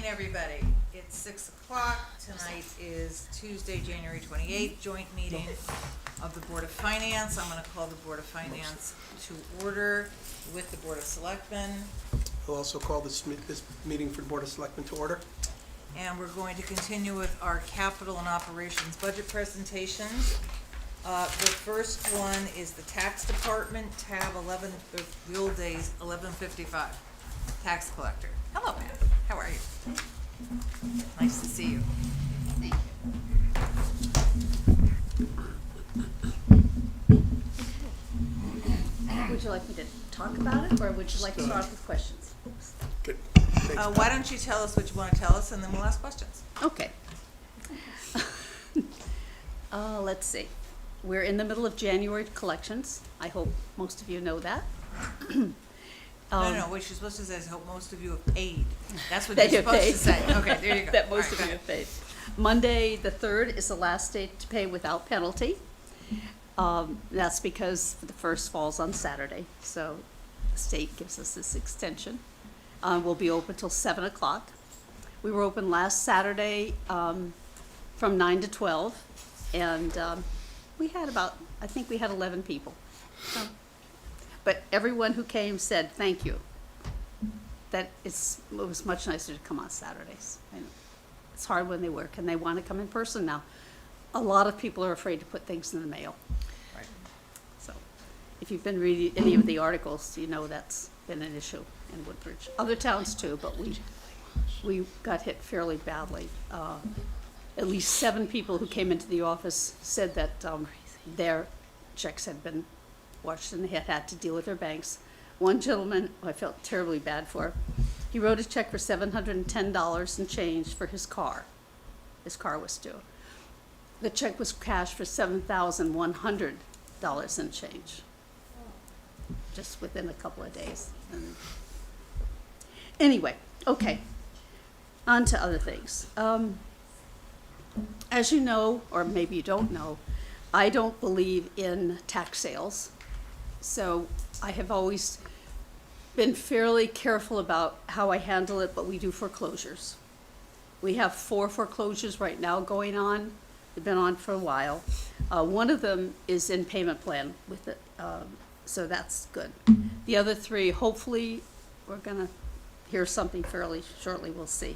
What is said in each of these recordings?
Everybody. It's 6 o'clock. Tonight is Tuesday, January 28th, joint meeting of the Board of Finance. I'm going to call the Board of Finance to order with the Board of Selectmen. We'll also call this meeting for the Board of Selectmen to order. And we're going to continue with our capital and operations budget presentations. The first one is the Tax Department, tab 11, the old days, 1155, Tax Collector. Hello, Pat. How are you? Nice to see you. Thank you. Would you like me to talk about it, or would you like to start with questions? Good. Thanks, Why Pat. don't you tell us what you want to tell us, and then we'll ask questions. Okay. Let's see. We're in the middle of January collections. I hope most of you know that. No, what you're supposed to say is, hope most of you have paid. That's what That you're you've supposed paid. to say. Okay, there you go. That All most right, of go you ahead. have paid. Monday, the 3rd, is the last day to pay without penalty. That's because the first falls on Saturday, so the state gives us this extension. We'll be open till 7 o'clock. We were open last Saturday from 9 to 12, and we had I think we had 11 people. So, but everyone who came said thank you. It was much nicer to come on Saturdays. And it's hard when they work and they want to come in person now. A lot of people are afraid to put things in the mail. Right. So if you've been reading any of the articles, you know that's been an issue in Woodbridge. Other towns too, but we got hit fairly badly. At least 7 people who came into the office said that their checks had been watched and they had to deal with their banks. One gentleman, who I felt terribly bad for, he wrote a check for $710 and change for his car. His car was due. The check was cashed for $7,100 and change, just within a couple of days. And anyway, okay, on to other things. As you know, or maybe you don't know, I don't believe in tax sales. So I have always been fairly careful about how I handle it, but we do foreclosures. We have 4 foreclosures right now going on. They've been on for a while. One of them is in payment plan with it, so that's good. The other 3, hopefully, we're gonna hear something fairly shortly, we'll see.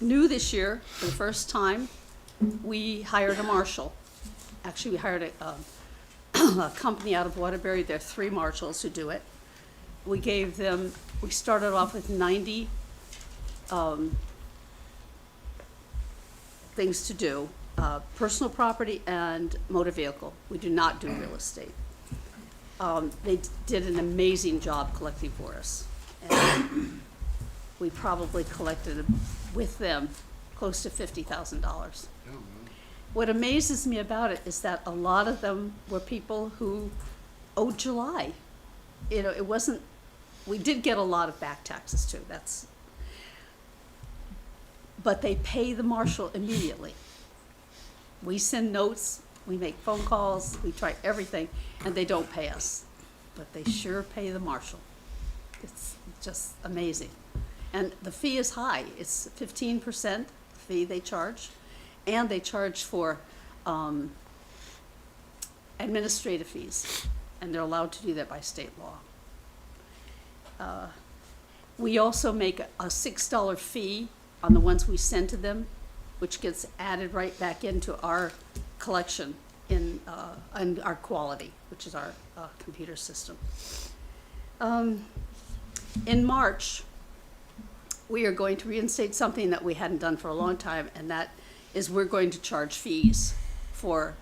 New this year, for the first time, we hired a marshal. Actually, we hired a company out of Waterbury. There are 3 marshals who do it. We started off with 90 things to do, personal property and motor vehicle. We do not do real estate. They did an amazing job collecting for us. And we probably collected with them close to $50,000. What amazes me about it is that a lot of them were people who owed July. You know, we did get a lot of back taxes too, but they pay the marshal immediately. We send notes, we make phone calls, we try everything, and they don't pay us. But they sure pay the marshal. It's just amazing. And the fee is high. It's 15% fee they charge. And they charge for administrative fees, and they're allowed to do that by state law. We also make a $6 fee on the ones we send to them, which gets added right back into our collection and our quality, which is our computer system. In March, we are going to reinstate something that we hadn't done for a long time, and that is we're going to charge fees for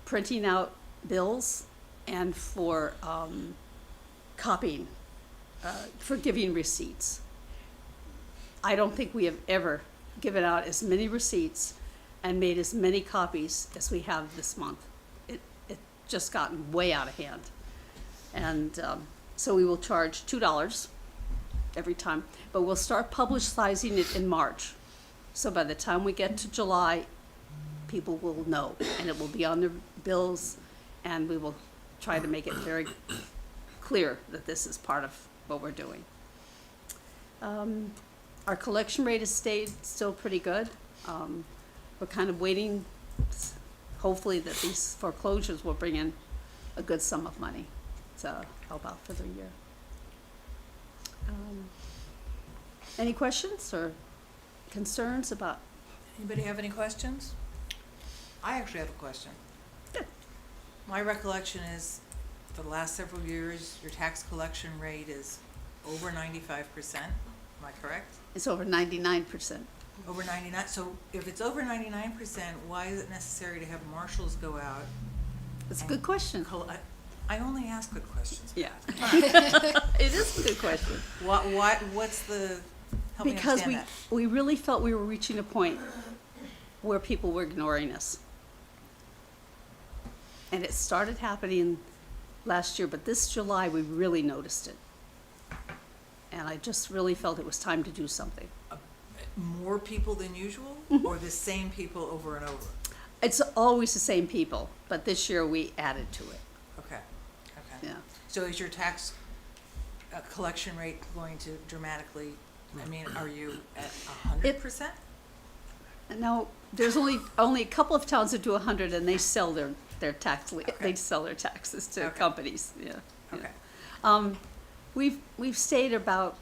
printing out bills and for copying, for giving receipts. I don't think we have ever given out as many receipts and made as many copies as we have this month. It just gotten way out of hand. And so we will charge $2 every time, but we'll start publicizing it in March. So by the time we get to July, people will know, and it will be on their bills, and we will try to make it very clear that this is part of what we're doing. Our collection rate has stayed still pretty good. We're kind of waiting, hopefully that these foreclosures will bring in a good sum of money to help out for the year. Any questions or concerns about? Anybody have any questions? I actually have a question. Good. My recollection is, for the last several years, your tax collection rate is over 95%. Am I correct? It's over 99%. Over 99. So if it's over 99%, why is it necessary to have marshals go out? It's a good question. I only ask good questions. Yeah. It is a good question. What's the, help me Because understand that. we really felt we were reaching a point where people were ignoring us. And it started happening last year, but this July, we really noticed it. And I just really felt it was time to do something. More people than usual, or the same people over and over? It's always the same people, but this year we added to it. Okay. Yeah. So is your tax collection rate going to dramatically, I mean, are you at 100%? No, there's only a couple of towns that do 100, and they sell their tax, Okay. they sell their taxes to Okay. companies, yeah. Okay. Yeah. We've stayed about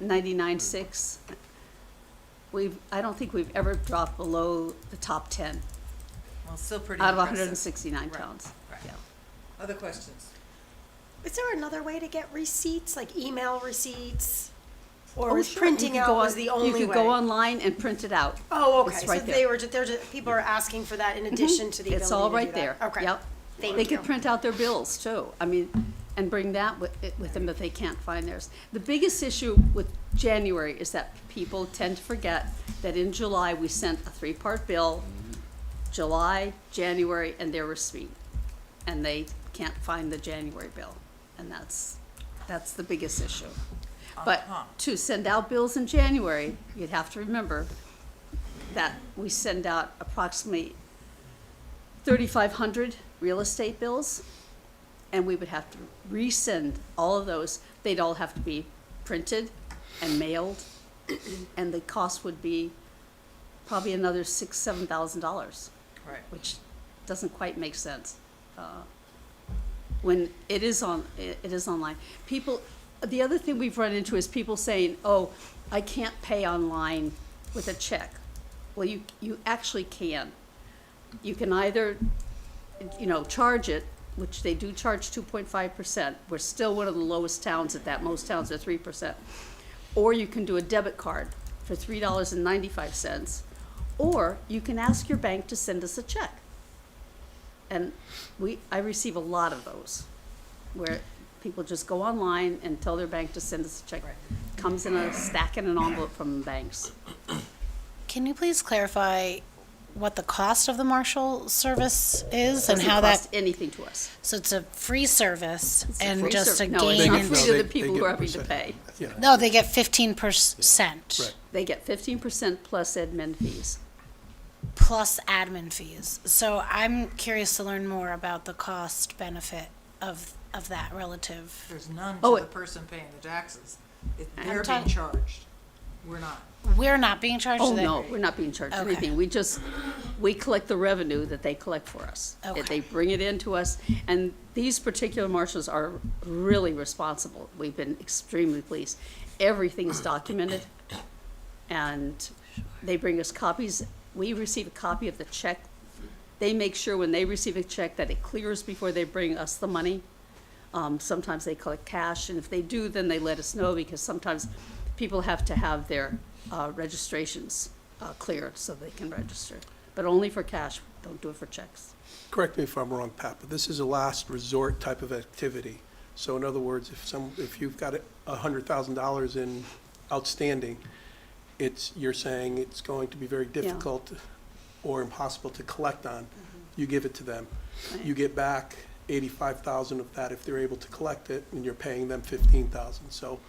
99.6. I don't think we've ever dropped below the top 10 Well, still pretty out of impressive. 169 Right, towns. right. Yeah. Other questions? Is there another way to get receipts, like email receipts? Or Oh, was sure. printing You could go out was on- the only way? You could go online and print it out. Oh, okay, It's so right they there. were, people are asking for that in addition to the ability to do that? It's all right there. Okay. Yep. Thank They you. could print out their bills too. I mean, and bring that with them if they can't find theirs. The biggest issue with January is that people tend to forget that in July, we sent a 3-part bill, July, January, and their receipt. And they can't find the January bill. And that's the biggest issue. But Uh-huh. to send out bills in January, you'd have to remember that we send out approximately 3,500 real estate bills, and we would have to resend all of those. They'd all have to be printed and mailed, and the cost would be probably another $6,000-7,000, Right. which doesn't quite make sense. When it is online, people. The other thing we've run into is people saying, "Oh, I can't pay online with a check." Well, you actually can. You can either, charge it, which they do charge 2.5%. We're still one of the lowest towns at that. Most towns are 3%. Or you can do a debit card for $3.95, or you can ask your bank to send us a check. And I receive a lot of those, where people just go online and tell their bank to send us a check. Right. Comes in a stack in an envelope from banks. Can you please clarify what the cost of the Marshal service is and Doesn't how cost that, anything to us. so it's a free service It's a and free just a service. No, it's gain not in, free to No, the they people who get are a having to percent. pay. Yeah. no, they get 15%. Right. They get 15% plus admin fees. Plus admin fees. So I'm curious to learn more about the cost benefit of that relative. There's none Oh, to the person paying the taxes. They're being talking- charged. We're not. We're not being charged Oh, that? no, we're not being charged Okay. anything. We collect the revenue that they collect for us. Okay. They bring it in to us, and these particular marshals are really responsible. We've been extremely pleased. Everything is documented, and they bring us copies. We receive a copy of the check. They make sure when they receive a check that it clears before they bring us the money. Sometimes they collect cash, and if they do, then they let us know, because sometimes people have to have their registrations cleared so they can register. But only for cash, don't do it for checks. Correct me if I'm wrong, Pat, but this is a last resort type of activity. So in other words, if you've got $100,000 in outstanding, you're saying it's going to be very difficult or impossible to collect on. You give it to them. Right. You get back 85,000 of that if they're able to collect it, and you're paying them 15,000. So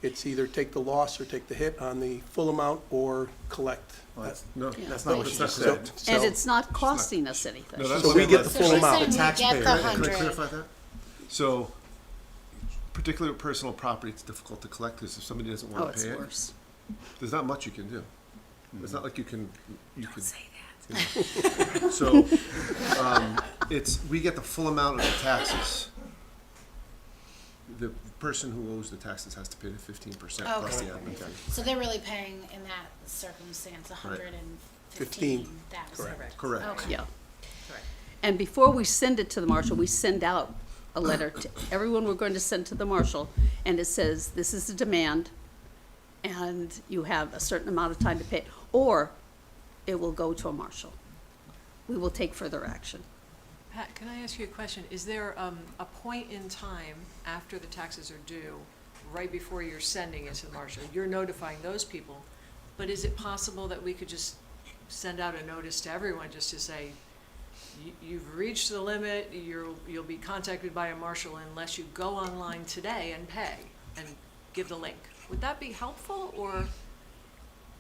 it's either take the loss or take the hit on the full amount or collect. Well, that. that's not what she So- said. so- And it's not costing us anything. No, that's So what we I get the meant. full she's amount. saying we Taxpayer. get the Can I 100. clarify that? So, particular personal property, it's difficult to collect, because if somebody doesn't Oh, want to it's pay it, worse. there's not much you can do. It's not like you could. Say that. So, we get the full amount of the taxes. The person who owes the taxes has to pay the 15% plus the Okay. admin tax. So they're really paying in that circumstance $115,000. Correct. Okay. Yeah. Correct. And before we send it to the marshal, we send out a letter to everyone we're going to send to the marshal, and it says, this is the demand, and you have a certain amount of time to pay, or it will go to a marshal. We will take further action. Pat, can I ask you a question? Is there a point in time after the taxes are due, right before you're sending it to the marshal? You're notifying those people, but is it possible that we could just send out a notice to everyone just to say, you've reached the limit, you'll be contacted by a marshal unless you go online today and pay and give the link? Would that be helpful, or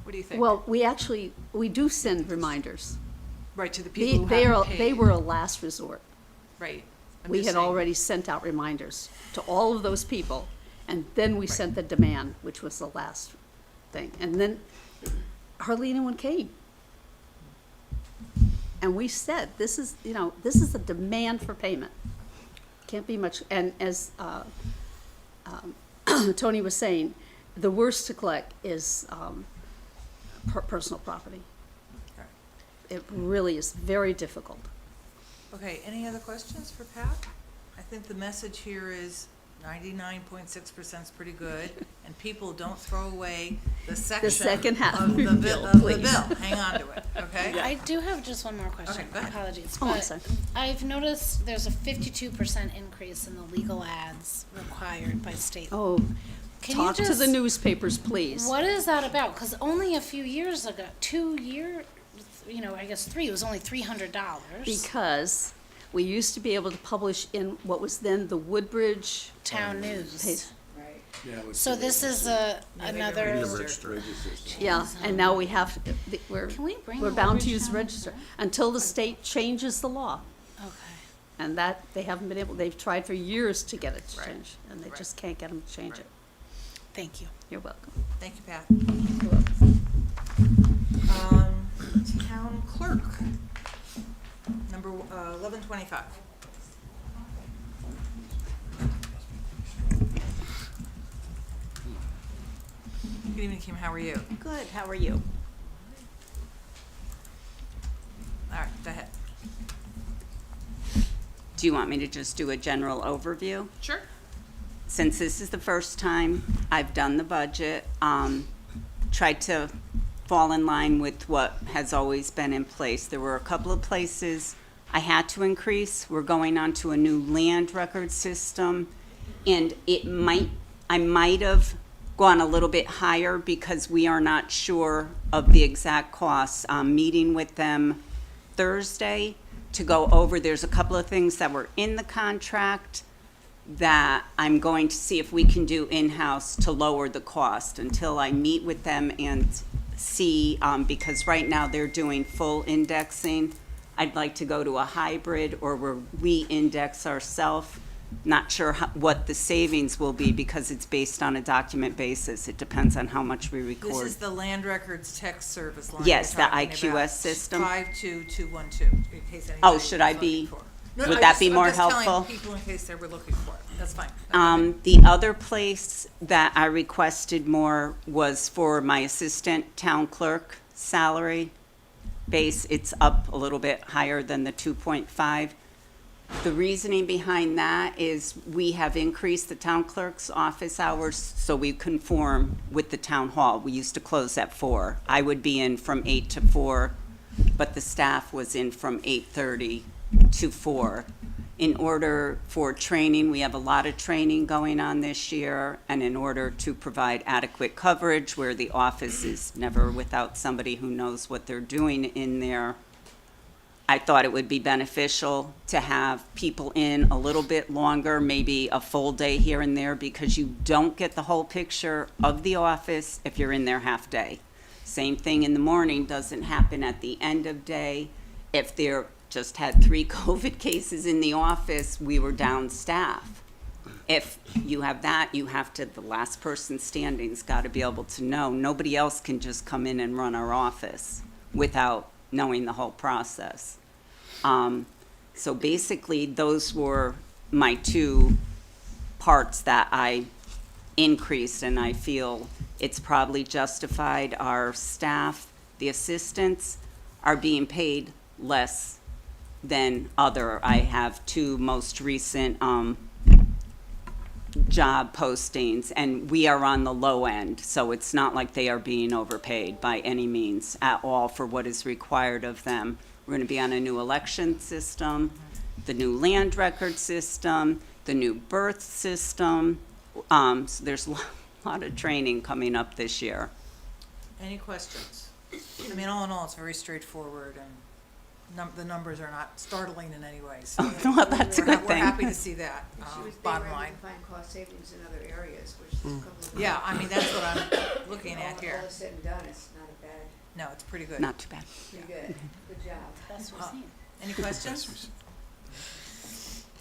what do you think? Well, we do send reminders. Right, to the people who haven't paid. They were a last resort. Right. I'm We just had saying. already sent out reminders to all of those people, and then we sent the demand, which was the last thing. And then hardly anyone came. And we said, this is a demand for payment. Can't be much, and as Tony was saying, the worst to collect is personal property. It really is very difficult. Okay, any other questions for Pat? I think the message here is 99.6% is pretty good, and people don't throw away the section second half of the of bill. your Of the bill, bill. please. Hang on to it, okay? I do have just one more question. Okay, go ahead. Apologies. Oh, I'm But sorry. I've noticed there's a 52% increase in the legal ads required by state. Oh, Can you talk to the just- newspapers, please. What is that about? Because only a few years ago, 3, it was only $300. Because we used to be able to publish in what was then the Woodbridge Town news. page. So this is another. Yeah, and now we have, we're Can we bring we're the bound to Woodbridge use the Town register back? until the state changes the law. Okay. And that, they haven't been able, they've tried for years to get it to Right. change, and they Right. just can't get them to change Right. it. Thank you. You're welcome. Thank you, Pat. Town clerk, number 1125. Good evening, Kim, how are you? Good, how are you? All right, go ahead. Do you want me to just do a general overview? Sure. Since this is the first time I've done the budget, tried to fall in line with what has always been in place. There were a couple of places I had to increase. We're going on to a new land record system, and I might have gone a little bit higher because we are not sure of the exact costs. I'm meeting with them Thursday to go over. There's a couple of things that were in the contract that I'm going to see if we can do in-house to lower the cost until I meet with them and see, because right now they're doing full indexing. I'd like to go to a hybrid or where we index ourselves. Not sure what the savings will be because it's based on a document basis. It depends on how much we record. This is the land records text service line. Yes, we're the talking IQS about. system. 52212, in case anybody Oh, should I was be- looking for. would that be more I'm just helpful? telling people in case they were looking for it. That's fine. The other place that I requested more was for my assistant town clerk salary base. It's up a little bit higher than the 2.5. The reasoning behind that is we have increased the town clerk's office hours so we conform with the town hall. We used to close at 4. I would be in from 8 to 4, but the staff was in from 8:30 to 4. In order for training, we have a lot of training going on this year, and in order to provide adequate coverage where the office is never without somebody who knows what they're doing in there, I thought it would be beneficial to have people in a little bit longer, maybe a full day here and there, because you don't get the whole picture of the office if you're in there half day. Same thing in the morning doesn't happen at the end of day. If there just had 3 COVID cases in the office, we were down staff. if you have that, you have to, the last person standing's got to be able to know. Nobody else can just come in and run our office without knowing the whole process. So basically, those were my two parts that I increased, and I feel it's probably justified. Our staff, the assistants, are being paid less than other. I have two most recent job postings, and we are on the low end, so it's not like they are being overpaid by any means at all for what is required of them. We're going to be on a new election system, the new land record system, the new birth system. So there's a lot of training coming up this year. Any questions? I mean, all in all, it's very straightforward, and the numbers are not startling in any way, so. Well, that's a good We're thing. happy to see that, She was being bottom able line. to find cost savings in other areas, which is a couple of. Yeah, I mean, that's what I'm looking at All here. is said and done, it's not a bad, No, it's pretty good. Not too bad. pretty good, good job. That's what Uh, I'm saying. Any questions?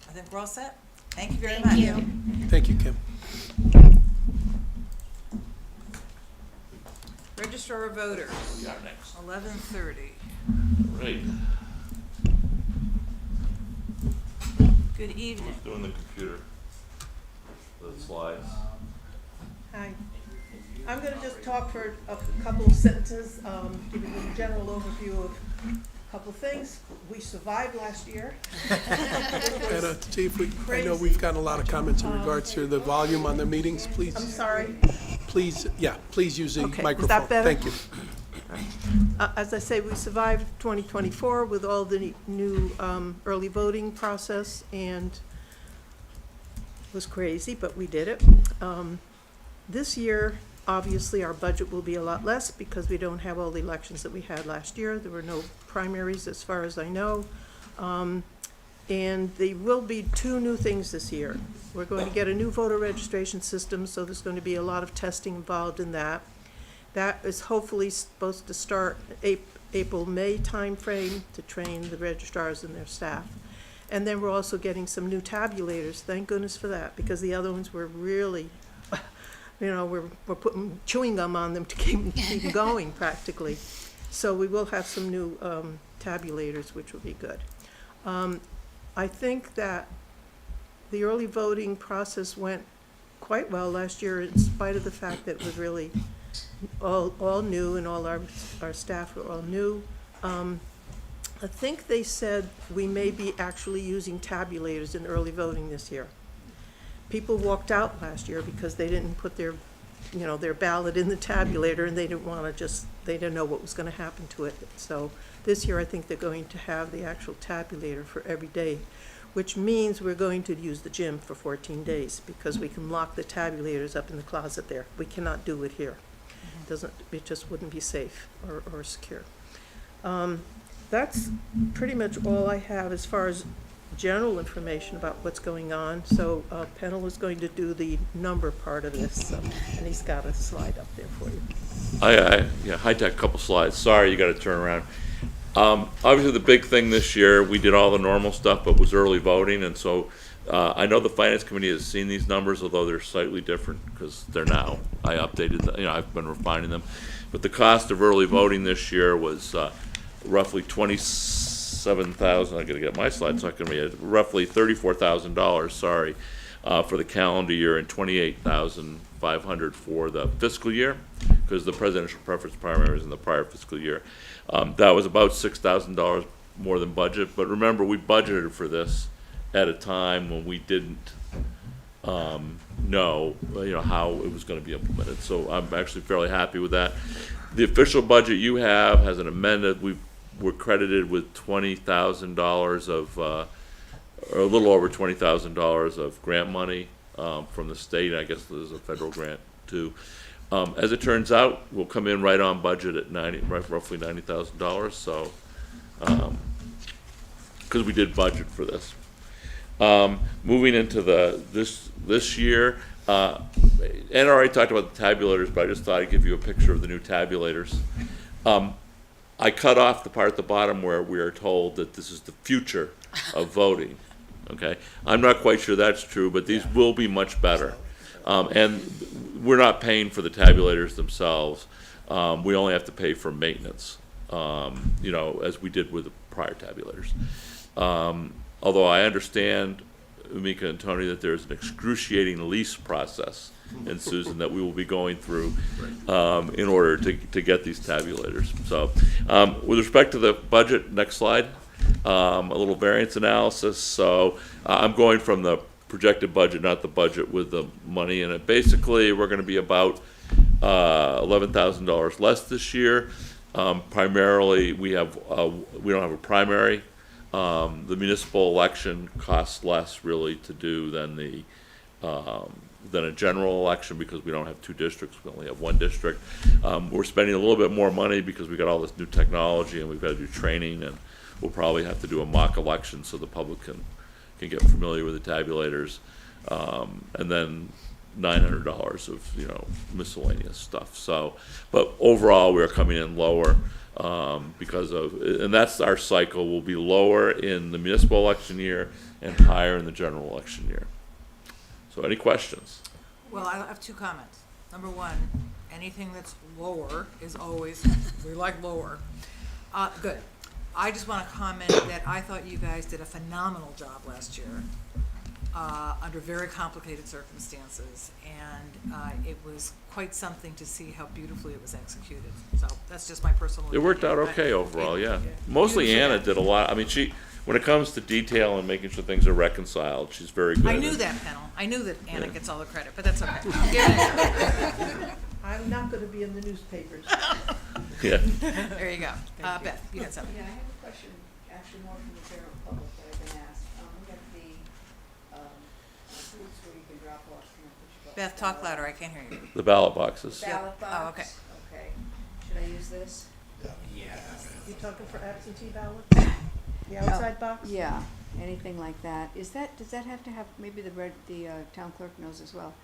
I think we're all set. Thank you very Thank much. you. Thank you, Kim. Registrar of Voters, We are next. 11:30. Right. Good evening. Who's doing the computer? The slides. Hi. I'm gonna just talk for a couple of sentences, give you a general overview of a couple of things. We survived last year. And see if we, I know Crazy. we've gotten a lot of comments in regards to the volume on the meetings. I'm Please, sorry. please use the Okay, is microphone. that better? Thank you. As I say, we survived 2024 with all the new early voting process, and it was crazy, but we did it. This year, obviously, our budget will be a lot less because we don't have all the elections that we had last year. There were no primaries, as far as I know. And there will be two new things this year. We're going to get a new voter registration system, so there's going to be a lot of testing involved in that. That is hopefully supposed to start April-May timeframe to train the registrars and their staff. And then we're also getting some new tabulators, thank goodness for that, because the other ones were really, we're putting chewing gum on them to keep going practically. So we will have some new tabulators, which will be good. I think that the early voting process went quite well last year, in spite of the fact that it was really all new, and all our staff were all new. I think they said we may be actually using tabulators in early voting this year. People walked out last year because they didn't put their ballot in the tabulator, and they didn't know what was gonna happen to it. So this year, I think they're going to have the actual tabulator for every day, which means we're going to use the gym for 14 days, because we can lock the tabulators up in the closet there. We cannot do it here. It just wouldn't be safe or secure. That's pretty much all I have as far as general information about what's going on. So Pennell is going to do the number part of this, and he's got a slide up there for you. High-tech couple slides. Sorry, you got to turn around. Obviously, the big thing this year, we did all the normal stuff, but was early voting, and so I know the Finance Committee has seen these numbers, although they're slightly different because they're now. I updated, I've been refining them. But the cost of early voting this year was roughly $27,000. I got to get my slides so I can read it. Roughly $34,000. Sorry, for the calendar year, and $28,500 for the fiscal year, because the presidential preference primary was in the prior fiscal year. That was about $6,000 more than budget. But remember, we budgeted for this at a time when we didn't know how it was going to be implemented. So I'm actually fairly happy with that. The official budget you have has an amendment. We're credited with $20,000 of, or a little over $20,000 of grant money from the state. I guess there's a federal grant too. As it turns out, we'll come in right on budget at roughly $90,000. So, because we did budget for this. Moving into this year, Ann already talked about the tabulators, but I just thought I'd give you a picture of the new tabulators. I cut off the part at the bottom where we are told that this is the future of voting. okay? I'm not quite sure that's true, but these will be much better. And we're not paying for the tabulators themselves. We only have to pay for maintenance, you know, as we did with the prior tabulators. Although I understand, Mika and Tony, that there's an excruciating lease process, and Susan, that we will be going through in order to get these tabulators. So with respect to the budget, next slide, a little variance analysis. So I'm going from the projected budget, not the budget with the money in it. Basically, we're going to be about $11,000 less this year. Primarily, we don't have a primary. The municipal election costs less really to do than a general election because we don't have two districts, we only have one district. We're spending a little bit more money because we got all this new technology and we've got to do training, and we'll probably have to do a mock election so the public can get familiar with the tabulators. And then $900 of, you know, miscellaneous stuff. So, but overall, we're coming in lower because of, and that's our cycle, will be lower in the municipal election year and higher in the general election year. So any questions? Well, I have two comments. Number one, anything that's lower is always, we like lower. Good. I just want to comment that I thought you guys did a phenomenal job last year under very complicated circumstances, and it was quite something to see how beautifully it was executed. So that's just my personal It worked out opinion, but okay overall, it- yeah. Mostly Beautiful. Anna did a lot. I mean, when it comes to detail and making sure things are reconciled, she's very good. I knew and- that, Pennell. I knew that Anna Yeah. gets all the credit, but that's okay. I'm giving it I'm not gonna be in the newspapers. Yeah. to her. There you go. Beth, you had something. Yeah, I have a question, actually more from the general public that I've been asked. We got the, booths where you can drop off, you know, put your Beth, talk louder. I can't hear you. The ballot boxes. ballot box. Oh, okay. Okay. Should I use this? You talking for absentee ballots? The outside box? Yeah, anything like that. Does that have to have, maybe the town clerk knows as well,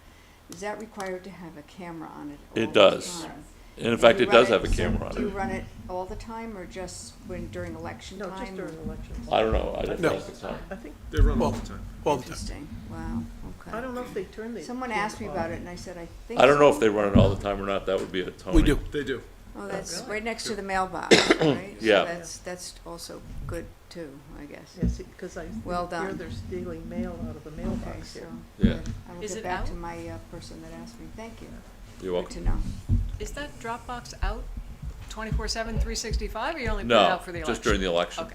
is that required to have a camera on it all It the does. time? And in Do fact, you it does run have a camera Do you on it. run it all the time or just during election No, time? just during elections. I don't know. I don't No. know at the time. I think, They run Well, all the time. all the time. Interesting, wow, okay. I don't know if they turn the. Someone camera asked me on. about it and I said, I think I don't know so. if they run it all the time or not. That would be a Tony. We do. They do. Oh, that's right next to the mailbox, right? Yeah. So that's also good too, I guess. Yes, because I Well hear done. they're stealing mail out of the Okay, mailbox so, here. Yeah. good. I will Is get it back to out? my person that asked me, thank you. You're Good to welcome. know. Is that Dropbox out 24/7, 365, or you only put it No, out for the election? just during the election. Okay.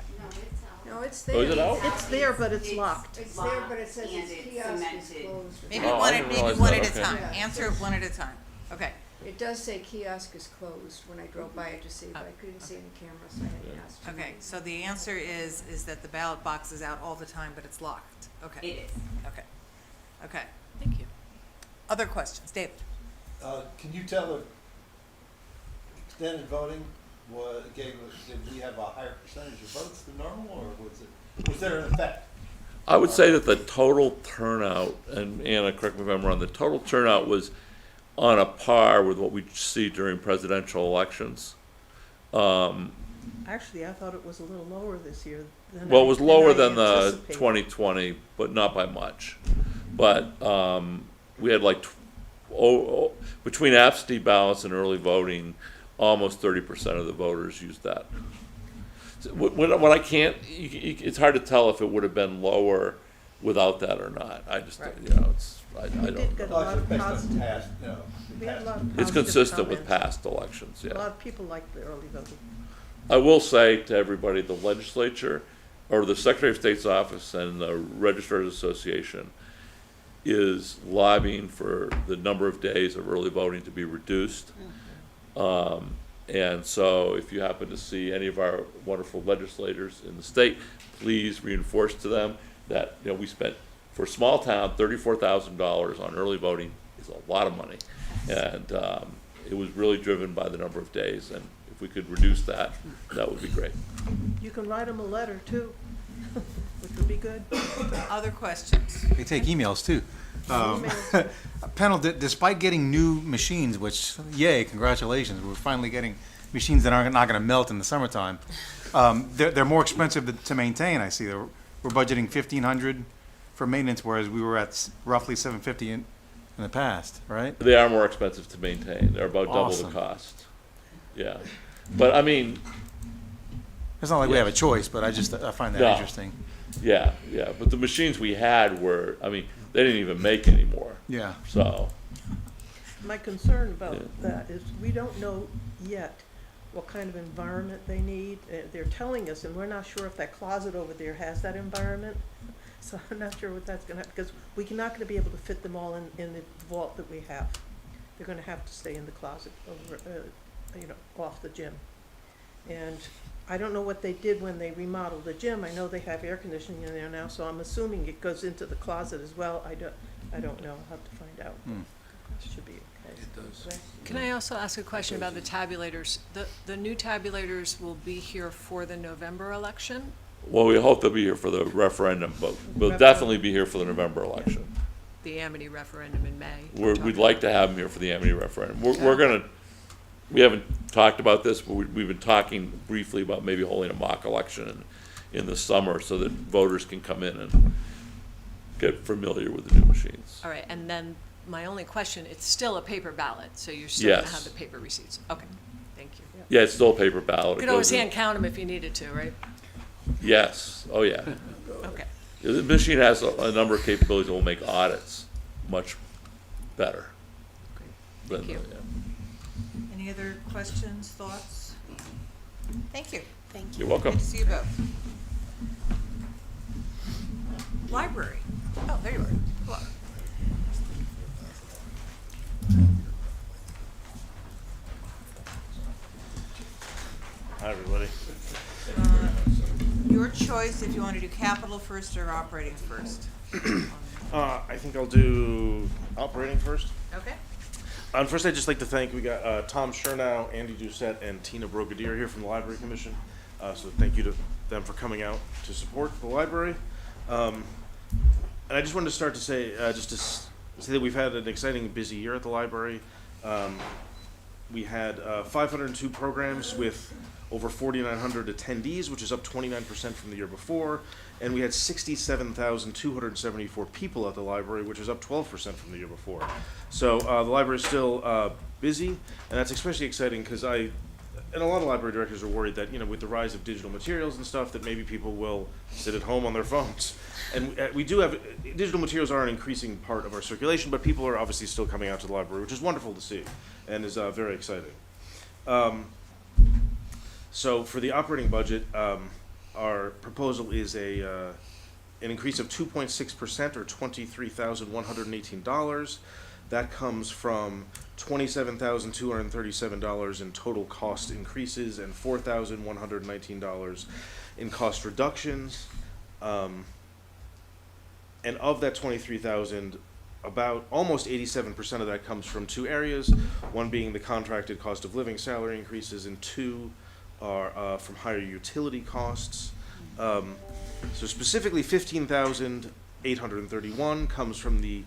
No, it's Oh, there. is it out? It's there, but it's locked. It's there, but it says and its it's kiosk is cemented. closed. Maybe Oh, I one didn't maybe realize one that, at a okay. time. Yeah. Answer it one at a time. Okay. It does say kiosk is closed when I drove by it to see, but I couldn't see any cameras, so I hadn't asked. you. Okay, so the answer is that the ballot box is out all the time, but it's locked. Okay. It is. Okay. Okay. Thank you. Other questions? David? Can you tell if extended voting did we have a higher percentage of votes than normal, or was there an effect? I would say that the total turnout, and Anna, correct me if I'm wrong, the total turnout was on a par with what we see during presidential elections. Actually, I thought it was a little lower this year than Well, it was than lower I than the anticipated. 2020, but not by much. But we had like, between absentee ballots and early voting, almost 30% of the voters used that. So what I can't, it's hard to tell if it would have been lower without that or not. I just, Right. you know, I We did don't get know. a lot of Based on positive, past, we had a lot of It's positive consistent with comments. past elections, A lot yeah. of people liked the early voting. I will say to everybody, the legislature, or the Secretary of State's office and the Registrars Association is lobbying for the number of days of early voting to be reduced. And so if you happen to see any of our wonderful legislators in the state, please reinforce to them that, you know, we spent, for a small town, $34,000 on early voting is a lot of money. And it was really driven by the number of days, and if we could reduce that, that would be great. You can write them a letter too, which would be good. Other questions? They take emails too. Emails. Panel, despite getting new machines, which, yay, congratulations, we're finally getting machines that aren't not going to melt in the summertime. They're more expensive to maintain. I see. We're budgeting $1,500 for maintenance, whereas we were at roughly 750 in the past, right? They are more expensive to maintain. They're about double the Awesome. cost. Yeah. But I mean, It's not like we Yeah. have a choice, but I find that No. interesting. yeah, yeah. But the machines we had were, I mean, they didn't even make anymore. Yeah. So, My concern about Yeah. that is we don't know yet what kind of environment they need. They're telling us, and we're not sure if that closet over there has that environment. So I'm not sure what that's gonna, because we're not gonna be able to fit them all in the vault that we have. They're gonna have to stay in the closet over, off the gym. And I don't know what they did when they remodeled the gym. I know they have air conditioning in there now, so I'm assuming it goes into the closet as well. I don't know. I'll have to find out. Should be okay. It does. Can I also ask a question about the tabulators? The new tabulators will be here for the November election? well, we hope they'll be here for the referendum, but we'll definitely be here for the November election. The Amity referendum in May? We'd like to have them here for the Amity referendum. We're gonna, we haven't talked about this, but we've been talking briefly about maybe holding a mock election in the summer so that voters can come in and get familiar with the new machines. All right, and then my only question, it's still a paper ballot, so you're still gonna Yes. have the paper receipts? Okay, thank you. Yeah, it's still a paper ballot. You It could always goes in- hand count them if you needed to, right? Yes, oh yeah. Okay. The machine has a number of capabilities that will make audits much better. Thank than- you. yeah. Any other questions, thoughts? Thank you. Thank you. You're welcome. Good to see you both. Library. Oh, there you are. Hello. Hi, everybody. Your choice if you want to do capital first or operating first. I think I'll do operating first. Okay. First, I'd just like to thank, we got Tom Chernow, Andy Doucette, and Tina Brogadier here from the Library Commission. So thank you to them for coming out to support the library. And I just wanted to start to say, say that we've had an exciting, busy year at the library. We had 502 programs with over 4,900 attendees, which is up 29% from the year before. And we had 67,274 people at the library, which is up 12% from the year before. So the library is still busy, and that's especially exciting because and a lot of library directors are worried that, with the rise of digital materials and stuff, that maybe people will sit at home on their phones. And we do have, digital materials are an increasing part of our circulation, but people are obviously still coming out to the library, which is wonderful to see and is very exciting. So for the operating budget, our proposal is an increase of 2.6% or $23,118. That comes from $27,237 in total cost increases and $4,119 in cost reductions. And of that 23,000, about almost 87% of that comes from two areas, one being the contracted cost of living salary increases, and two are from higher utility costs. So specifically, 15,831 comes from the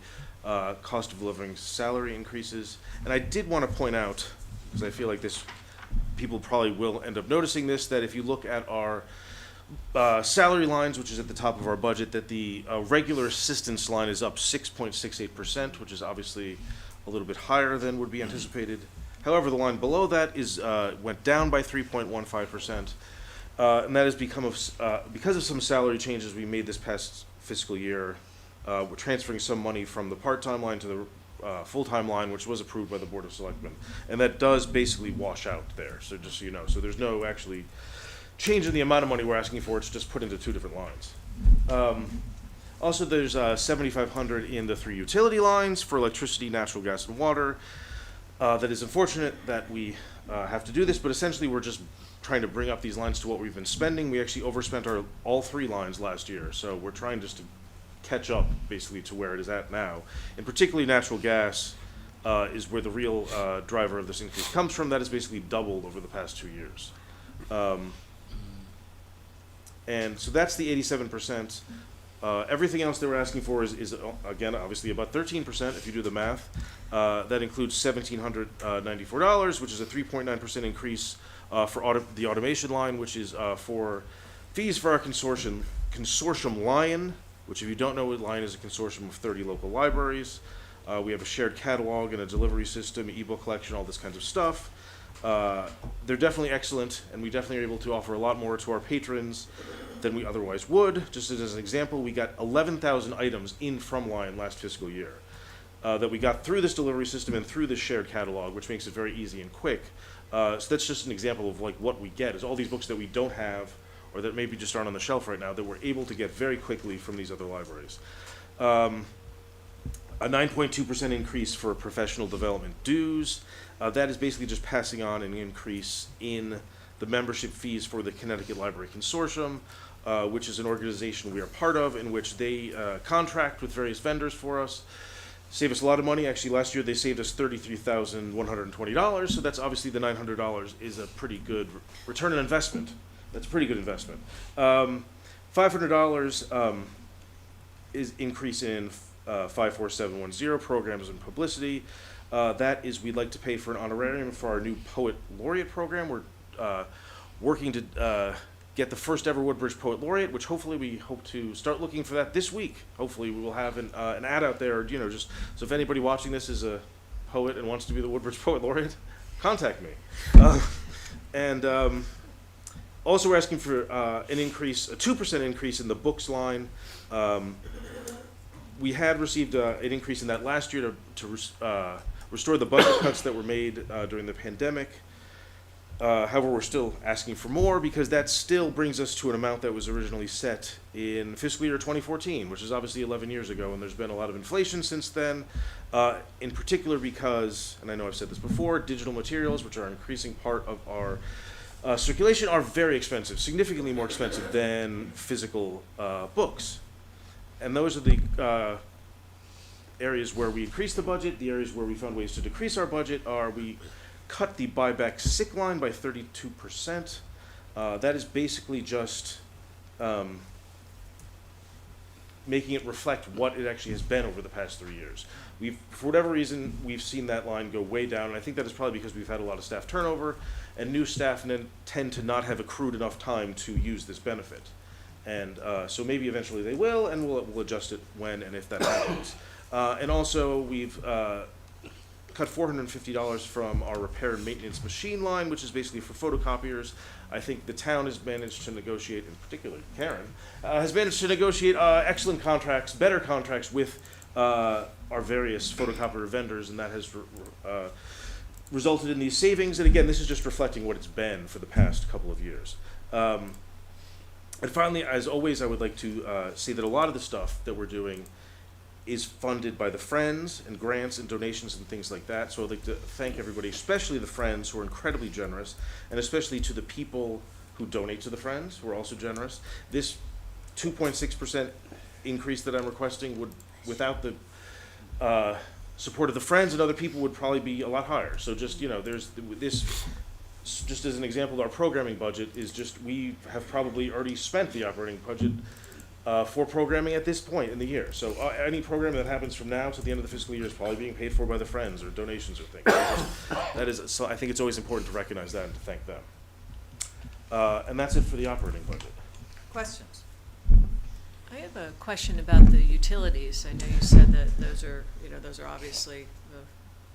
cost of living salary increases. And I did want to point out, because I feel like people probably will end up noticing this, that if you look at our salary lines, which is at the top of our budget, that the regular assistance line is up 6.68%, which is obviously a little bit higher than would be anticipated. However, the line below that went down by 3.15%, and that has because of some salary changes we made this past fiscal year. We're transferring some money from the part-time line to the full-time line, which was approved by the Board of Selectmen, and that does basically wash out there. So just so you know, so there's no actually change in the amount of money we're asking for. It's just put into two different lines. Also, there's $7,500 in the three utility lines for electricity, natural gas, and water. That is unfortunate that we have to do this, but essentially we're just trying to bring up these lines to what we've been spending. We actually overspent all three lines last year, so we're trying just to catch up basically to where it is at now. And particularly natural gas is where the real driver of this increase comes from. That has basically doubled over the past 2 years. And so that's the 87%. Everything else that we're asking for is again, obviously about 13% if you do the math. That includes $1,794, which is a 3.9% increase for the automation line, which is for fees for our consortium Lion, which if you don't know what line is a consortium of 30 local libraries. We have a shared catalog and a delivery system, ebook collection, all this kinds of stuff. They're definitely excellent, and we definitely are able to offer a lot more to our patrons than we otherwise would. Just as an example, we got 11,000 items in from line last fiscal year that we got through this delivery system and through this shared catalog, which makes it very easy and quick. So that's just an example of like what we get, is all these books that we don't have or that maybe just aren't on the shelf right now that we're able to get very quickly from these other libraries. A 9.2% increase for professional development dues. That is basically just passing on an increase in the membership fees for the Connecticut Library Consortium, which is an organization we are part of, in which they contract with various vendors for us. Save us a lot of money. Actually, last year they saved us $33,120, so that's obviously the $900 is a pretty good return on investment. That's a pretty good investment. $500 is increase in 54710 programs and publicity. That is, we'd like to pay for an honorarium for our new Poet Laureate program. We're working to get the first ever Woodbridge Poet Laureate, which hopefully we hope to start looking for that this week. Hopefully we will have an ad out there, you know, just so if anybody watching this is a poet and wants to be the Woodbridge Poet Laureate, contact me. Also we're asking for an increase, a 2% increase in the books line. We had received an increase in that last year to restore the budget cuts that were made during the pandemic. However, we're still asking for more because that still brings us to an amount that was originally set in fiscal year 2014, which is obviously 11 years ago, and there's been a lot of inflation since then, in particular because, and I know I've said this before, digital materials, which are an increasing part of our circulation, are very expensive, significantly more expensive than physical books. And those are the areas where we increase the budget. The areas where we found ways to decrease our budget are we cut the buyback sick line by 32%. That is basically just making it reflect what it actually has been over the past 3 years. For whatever reason, we've seen that line go way down, and I think that is probably because we've had a lot of staff turnover, and new staff tend to not have accrued enough time to use this benefit. And so maybe eventually they will, and we'll adjust it when and if that happens. And also, we've cut $450 from our repair and maintenance machine line, which is basically for photocopiers. I think the town has managed to negotiate, in particular Karen, has managed to negotiate excellent contracts, better contracts with our various photocopier vendors, and that has resulted in these savings. And again, this is just reflecting what it's been for the past couple of years. And finally, as always, I would like to say that a lot of the stuff that we're doing is funded by the Friends and grants and donations and things like that. So I'd like to thank everybody, especially the Friends, who are incredibly generous, and especially to the people who donate to the Friends, who are also generous. This 2.6% increase that I'm requesting would, without the support of the Friends and other people, would probably be a lot higher. So just, you know, there's this, just as an example, our programming budget is just, we have probably already spent the operating budget for programming at this point in the year. So any program that happens from now to the end of the fiscal year is probably being paid for by the Friends or donations or things. That is, so I think it's always important to recognize that and to thank them. And that's it for the operating budget. Questions? I have a question about the utilities. I know you said that those are, you know, those are obviously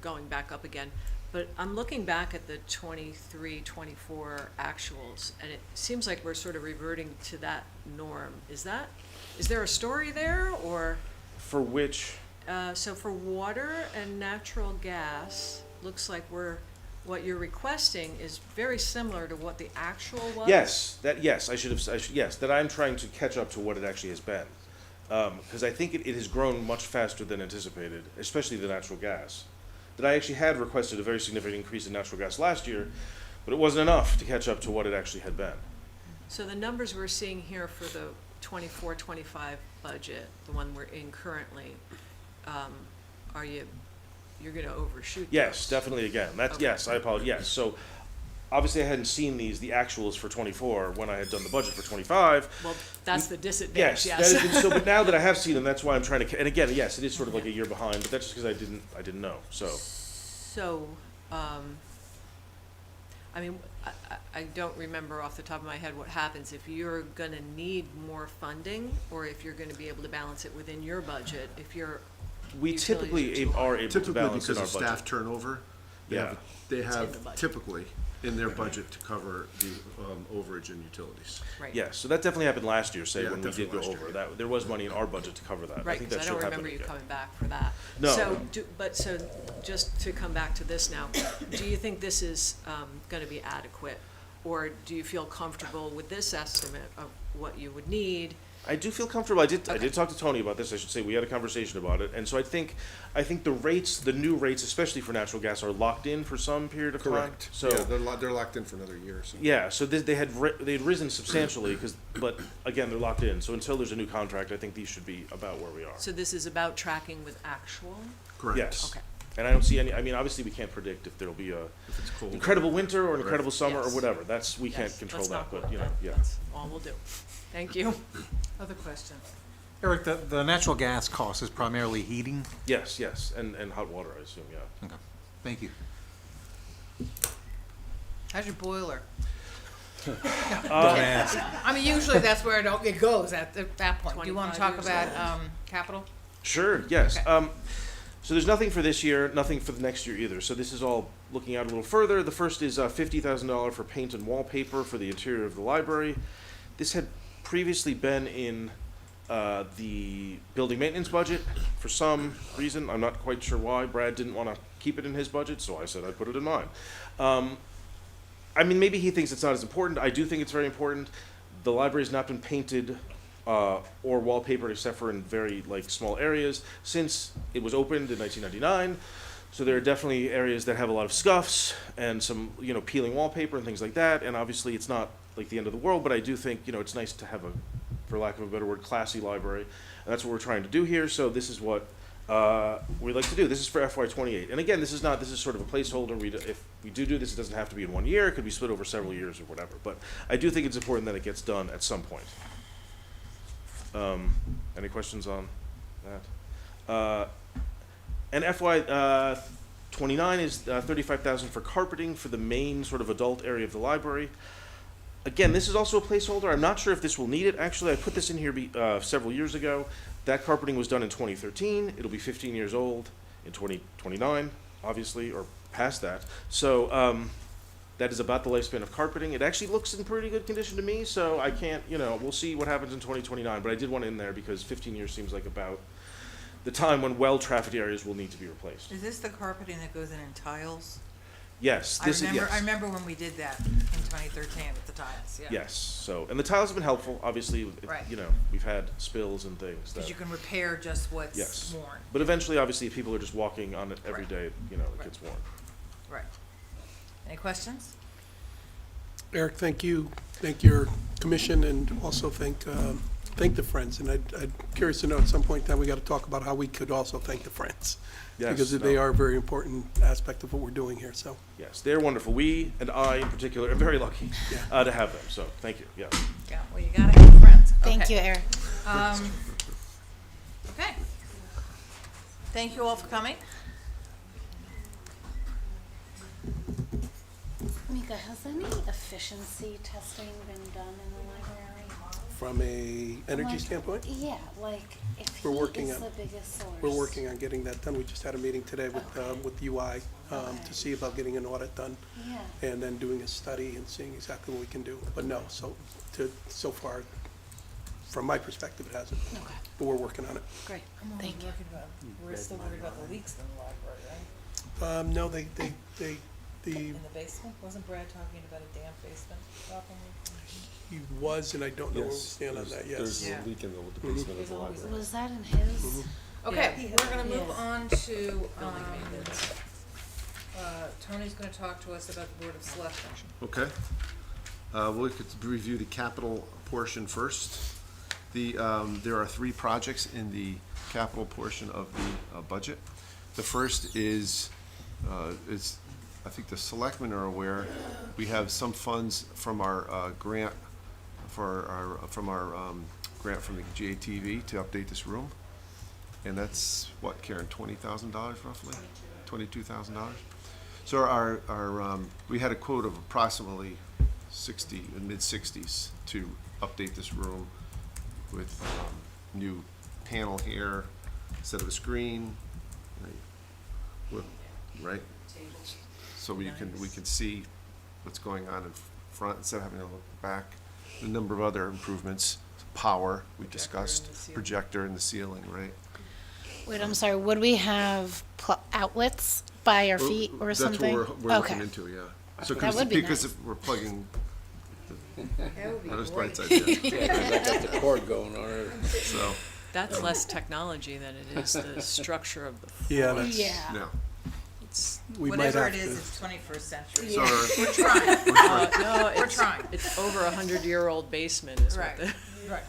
going back up again. But I'm looking back at the 23, 24 actuals, and it seems like we're sort of reverting to that norm. Is there a story there, or? For which? So for water and natural gas, looks like what you're requesting is very similar to what the actual was? Yes, that I'm trying to catch up to what it actually has been. Because I think it has grown much faster than anticipated, especially the natural gas. That I actually had requested a very significant increase in natural gas last year, but it wasn't enough to catch up to what it actually had been. So the numbers we're seeing here for the 24-25 budget, the one we're in currently, you're going to overshoot? Yes, those? definitely again. That's, Okay. yes, I apologize. Yes, so obviously I hadn't seen the actuals for 24 when I had done the budget for 25. Well, that's the disadvantage, yes. That is, so, but now that I have seen them, that's why I'm trying to, and again, yes, it is sort of like a year behind, but that's just because I didn't know, so. So, I mean, I don't remember off the top of my head what happens if you're gonna need more funding, or if you're gonna be able to balance it within your budget, if you're. We utilities typically too high. are able to Typically, balance in because our of budget. staff turnover, Yeah. they It's in the have budget. typically in their budget to cover the overage in utilities. Right. Yeah, so that definitely happened last year, say, Yeah, when we did go definitely last over. year. That, there was money in our budget to cover that. Right, think because that I don't should happen remember you again. coming back for that. No. So just to come back to this now, do you think this is gonna be adequate? Or do you feel comfortable with this estimate of what you would need? I do feel comfortable. I did Okay. talk to Tony about this, I should say. We had a conversation about it. And so I think the rates, the new rates, especially for natural gas, are locked in for some period of time. Correct. So, Yeah, they're locked in for another year or so. yeah, so they'd risen substantially, but again, they're locked in. So until there's a new contract, I think these should be about where we are. So this is about tracking with actual? Correct. Yes. Okay. And I don't see any, I mean, obviously, we can't predict if there'll be a If it's cold. incredible winter or an Right. incredible summer or Yes. whatever. We can't Yes, control let's that, not but, go you know, there. yeah. That's all we'll do. Thank you. Other questions? Eric, the natural gas cost is primarily heating? Yes, and hot water, I assume, yeah. Okay, thank you. How's your boiler? Don't ask. I mean, usually that's where it goes at that point. Do you want to 25 talk years about, old. capital? Sure, yes. Okay. So there's nothing for this year, nothing for the next year either. So this is all looking out a little further. The first is $50,000 for paint and wallpaper for the interior of the library. This had previously been in the building maintenance budget for some reason. I'm not quite sure why. Brad didn't want to keep it in his budget, so I said I'd put it in mine. I mean, maybe he thinks it's not as important. I do think it's very important. The library has not been painted or wallpapered except for in very small areas since it was opened in 1999. So there are definitely areas that have a lot of scuffs and some peeling wallpaper and things like that. And obviously it's not like the end of the world, but I do think it's nice to have a, for lack of a better word, classy library. And that's what we're trying to do here. So this is what we'd like to do. This is for FY28. And again, this is sort of a placeholder. If we do this, it doesn't have to be in 1 year. It could be split over several years or whatever. But I do think it's important that it gets done at some point. Any questions on that? And FY29 is $35,000 for carpeting for the main sort of adult area of the library. Again, this is also a placeholder. I'm not sure if this will need it. Actually, I put this in here several years ago. That carpeting was done in 2013. It'll be 15 years old in 2029, obviously, or past that. So that is about the lifespan of carpeting. It actually looks in pretty good condition to me, so I can't, we'll see what happens in 2029. But I did want it in there because 15 years seems like about the time when well-trafficked areas will need to be replaced. Is this the carpeting that goes in tiles? Yes, this is, yes. I remember when we did that in 2013 with the tiles, yeah. Yes, so, and the tiles have been helpful, obviously, Right. We've had spills and things Because that, you can repair just what's yes. worn. But eventually, obviously, if people are just walking on it every Right. day, it Right. gets worn. Right. Any questions? Eric, thank you, thank your commission, and also thank the Friends. And I'm curious to know at some point that we got to talk about how we could also thank the Friends. Yes, Because they no. are a very important aspect of what we're doing here, so. Yes, they're wonderful. We, and I in particular, are very lucky Yeah. to have them, so thank you, yeah. Yeah, well, you gotta have friends. Thank Okay. you, Eric. Okay. Thank you all for coming. Mika, has any efficiency testing been done in the library? From a energy Like, standpoint, Yeah, like if We're heat working is on- the biggest source. we're working on getting that done. We just had a meeting today with UI Okay. to see about getting an audit done Yeah. and then doing a study and seeing exactly what we can do. But no, so far, from my perspective, it hasn't. Okay, But we're working on it. great. I'm only Thank you. worried about, we're still worried about the leaks in the library, right? No, the, In the basement? Wasn't Brad talking about a damp basement? he was, and I don't know where we stand on that, yes. There's Yeah. a leak in the basement of the always library. Was that in his? Okay, we're gonna move Yes. on to, Tony's gonna talk to us about the Board of Selectmen. Okay. We could review the capital portion first. There are 3 projects in the capital portion of the budget. The first is, I think the selectmen are aware, we have some funds from our grant, from our grant from the GATV to update this room. And that's, what, Karen, $20,000 roughly? $22,000? So we had a quote of approximately 60, mid-60s to update this room with new panel here instead of a screen, right? So we can see what's going on in front instead of having to look back. A number of other improvements, power, we discussed, projector in the ceiling, right? Wait, I'm sorry, would we have outlets by our feet or something? That's what we're looking Okay. into, yeah. So That would be because nice. if we're plugging, That would be those great. lights, I did. I got the cord going on it. So, That's less technology than it is the structure of the floor. Yeah, that's, Yeah. no. It's, we might Whatever have it is, to. it's 21st century. So our- We're trying. no, We're it's, trying. it's over 100-year-old basement is Right. what the. Right.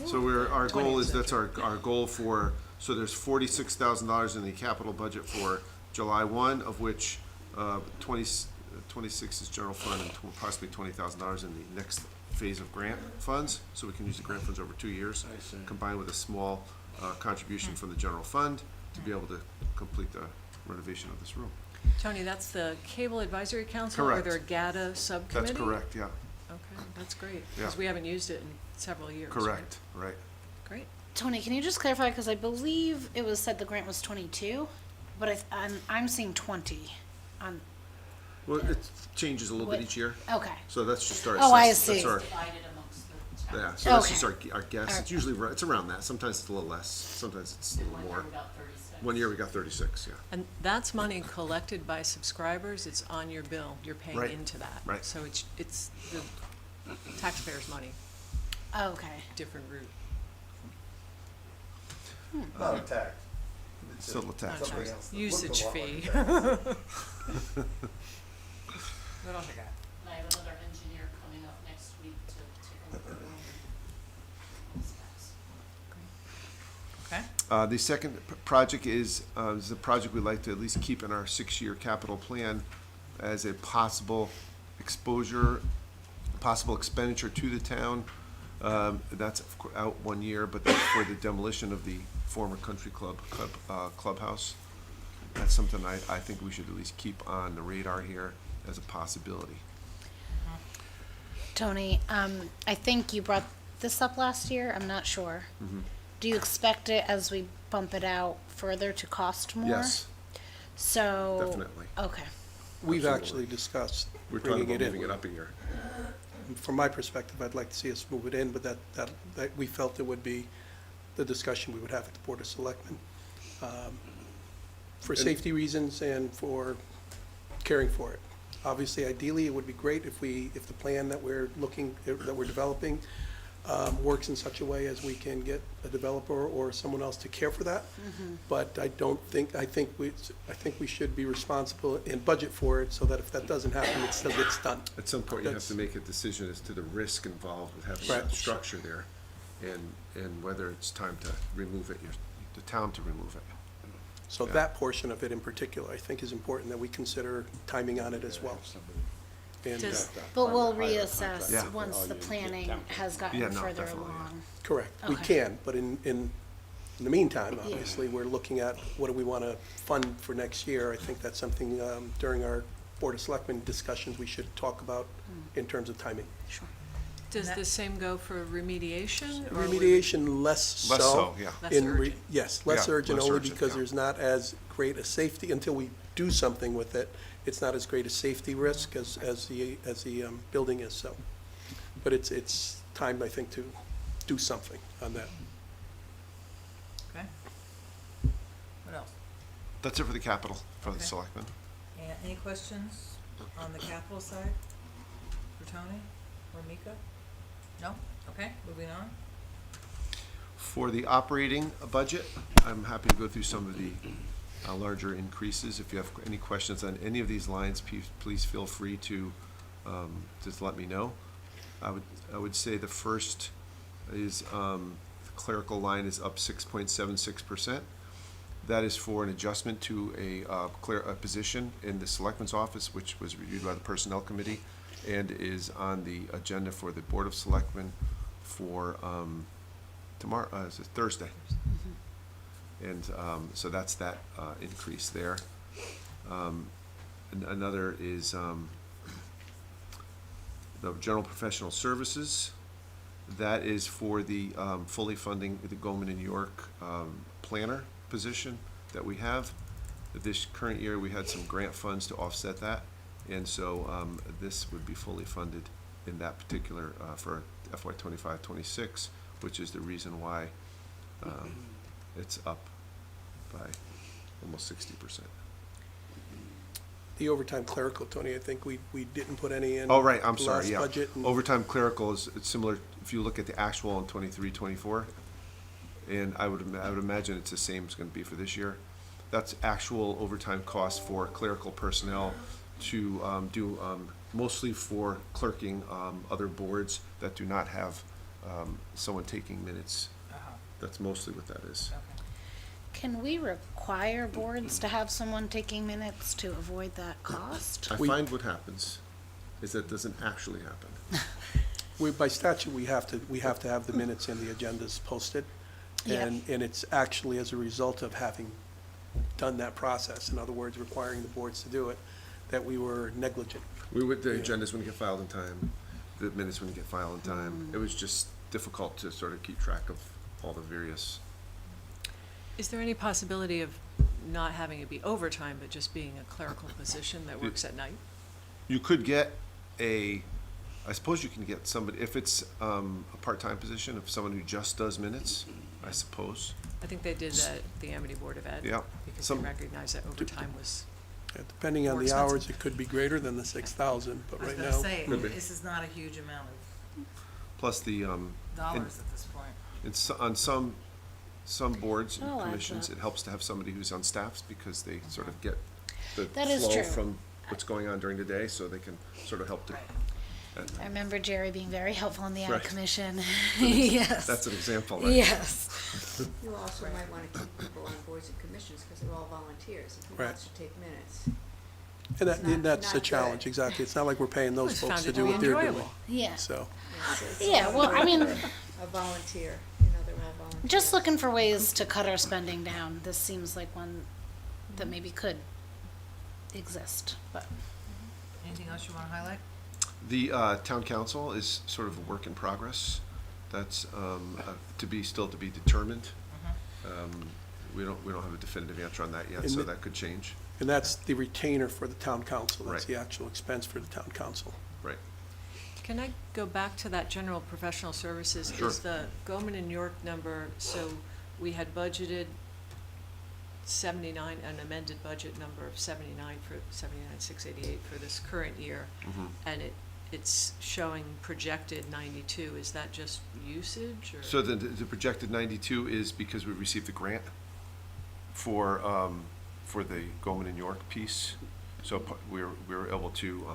So our goal is, that's our goal for, so there's $46,000 in the capital budget for July 1, of which 26 is general fund and possibly $20,000 in the next phase of grant funds. So we can use the grant funds over 2 years, I see. combined with a small contribution from the general fund to be able to complete the renovation of this room. Tony, that's the Cable Advisory Council or Correct. their GATA subcommittee? That's correct, yeah, Okay, that's great, Yeah. because we haven't used it in several years. right? correct, right. Great. Tony, can you just clarify, because I believe it was said the grant was 22, but I'm seeing 20 on, Well, it changes a little bit What- each year, okay. so that's just our. Oh, I assess- see. That's our, Divided amongst the yeah, so that's Okay. just our guess. It's usually, it's around that. Sometimes it's a little less, sometimes it's a little more. One year we got 36, yeah. And that's money collected by subscribers, it's on your bill, you're paying Right. into that. Right. So it's the taxpayers' money, Okay. different route. Not a tax. It's Still a tax, Not right? tax. Looks a Usage lot like a fee. tax. What else I got? And I have another engineer coming up next week to take a look at the room and specs. Okay. The second project is a project we'd like to at least keep in our 6-year capital plan as a possible expenditure to the town. That's out 1 year, but that's for the demolition of the former country clubhouse. That's something I think we should at least keep on the radar here as a possibility. Tony, I think you brought this up last year, I'm not sure. Mhm. Do you expect it, as we bump it out further, to cost more? Yes, So. definitely. Okay. We've Absolutely. actually discussed We're talking bringing about it in. moving it up a year. From my perspective, I'd like to see us move it in, but that we felt it would be the discussion we would have at the Board of Selectmen, for safety reasons and for caring for it. Obviously, ideally, it would be great if the plan that we're developing, works in such a way as we can get a developer or someone else to care for that. But I think we should be responsible and budget for it so that if that doesn't happen, it still gets done. At some point, you have That's- to make a decision as to the risk involved with having Right. that structure there, and whether it's time to remove it, the town to remove it. So Yeah. that portion of it in particular, I think is important that we consider timing on it as well. And, Does- But we'll reassess Yeah. once the planning has Yeah, gotten no, further definitely, yeah. along. correct, we Okay. can, but in the meantime, obviously, we're looking at what do we want to fund for next year. I think that's something during our Board of Selectmen discussions we should talk about in terms of timing. Sure. Does the same go for remediation? or would- Remediation, less so. Less so, yeah. Less in urgent. Yes, less Yeah, urgent, less only urgent, because yeah. there's not as great a safety, until we do something with it, it's not as great a safety risk as the building is, so. But it's time, I think, to do something on that. Okay. What else? That's it for the capital, for the Okay. selectmen. And any questions on the capital side for Tony or Mika? No? Okay, moving on. For the operating budget, I'm happy to go through some of the larger increases. If you have any questions on any of these lines, please feel free to just let me know. I would say the first is the clerical line is up 6.76%. That is for an adjustment to a position in the Selectman's office, which was reviewed by the Personnel Committee and is on the agenda for the Board of Selectmen for tomorrow, is it Thursday? And so that's that increase there. Another is the general professional services. That is for the fully funding the Goldman and York planner position that we have. This current year, we had some grant funds to offset that, and so this would be fully funded in that particular for FY 25-26, which is the reason why it's up by almost 60%. The overtime clerical, Tony, I think we didn't put any in. Oh, right, I'm the sorry, last yeah. budget, and- Overtime clerical is, it's similar, if you look at the actual in 23-24, and I would imagine it's the same as gonna be for this year. That's actual overtime costs for clerical personnel to do, mostly for clerking other boards that do not have someone taking minutes. That's mostly what that is. Can we require boards to have someone taking minutes to avoid that cost? I find what happens is that doesn't actually happen. By statute, we have to have the minutes and the agendas posted. Yep. And it's actually as a result of having done that process, in other words, requiring the boards to do it, that we were negligent. The agendas wouldn't get filed in time, the minutes wouldn't get filed in time. It was just difficult to sort of keep track of all the various. Is there any possibility of not having it be overtime, but just being a clerical position that works at night? You could get I suppose you can get somebody, if it's a part-time position, if someone who just does minutes, I suppose. I think they did that at the Amity Board of Ed. Yeah. Because they recognized that overtime was, Depending on More the expensive. hours, it could be greater than the 6,000, but I was right gonna now. say, Could be. this is not a huge amount of Plus the, dollars at this point. it's on some boards Oh, and adds commissions, up. it helps to have somebody who's on staffs because they sort of get the That is flow true. from what's going on during the day, so they can sort of help to. Right. I remember Jerry being very helpful in the Ag Right. Commission. Yes. That's an example, right? Yes. You also might wanna keep people on boards and commissions, cause they're all volunteers, and who Right. wants to take minutes? And It's not- that's the not challenge, good. exactly. It's not like we're paying those always folks found to it do to be what they're doing. enjoyable. Yeah. So, It's Yeah, well, I mean, a volunteer, they're all volunteers. just looking for ways to cut our spending down. This seems like one that maybe could exist, but. Anything else you wanna highlight? The town council is sort of a work in progress. That's still to be determined. We don't have a definitive answer on that yet, And so the- that could change. and that's the retainer for the town council. That's Right. the actual expense for the town council. Right. can I go back to that general professional services? Sure. Is the Goldman and York number, so we had budgeted 79, an amended budget number of 79,688 for this current year, and it's showing projected 92. Is that just usage, or? So the projected 92 is because we received the grant for the Goldman and York piece. So we were able to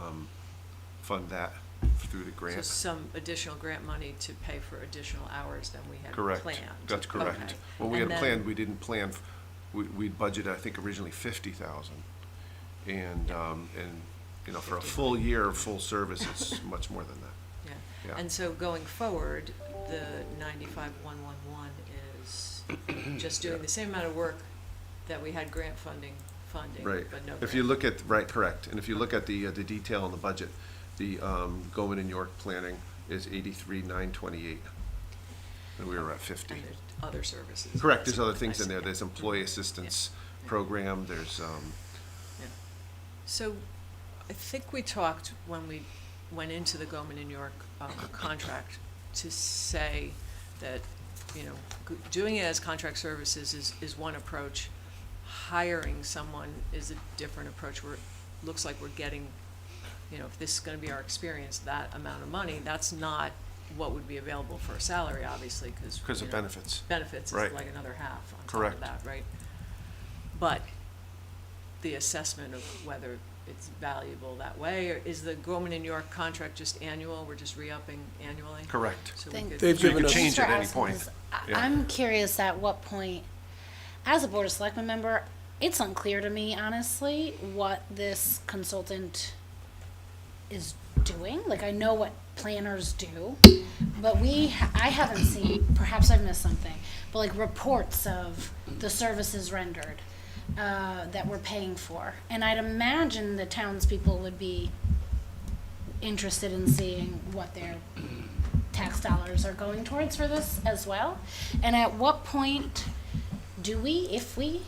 fund that through the So grant. some additional grant money to pay for additional hours than we had Correct. planned? That's correct. Okay. What we And had then- planned, we didn't plan, we budgeted, I think, originally 50,000. And, for a full year of full service, it's much more than that. Yeah, Yeah. and so going forward, the 95,111 is just doing the same amount of work that we had grant funding, Right. but no If you grant. look at, right, correct. And if you look at the detail in the budget, the Goldman and York planning is 83,928. And we were at 50. And there's other services. Correct, there's other things I in there. see. There's employee assistance program, there's, So I think we talked when we went into the Goldman and York contract to say that, doing it as contract services is one approach. Hiring someone is a different approach where it looks like we're getting, if this is gonna be our experience, that amount of money, that's not what would be available for a salary, obviously, because. because of benefits. Benefits is Right. like another half on top Correct. of that, right? But the assessment of whether it's valuable that way, or is the Goldman and York contract just annual, we're just re-upping annually? Correct. So we Thank- could. They've So you given could us. change Thanks at for any asking point. this. Yeah. I'm curious at what point, as a Board of Selectmen member, it's unclear to me, honestly, what this consultant is doing. Like, I know what planners do, but I haven't seen, perhaps I've missed something, but like reports of the services rendered. that we're paying for. And I'd imagine the townspeople would be interested in seeing what their tax dollars are going towards for this as well. And at what point do we, if we,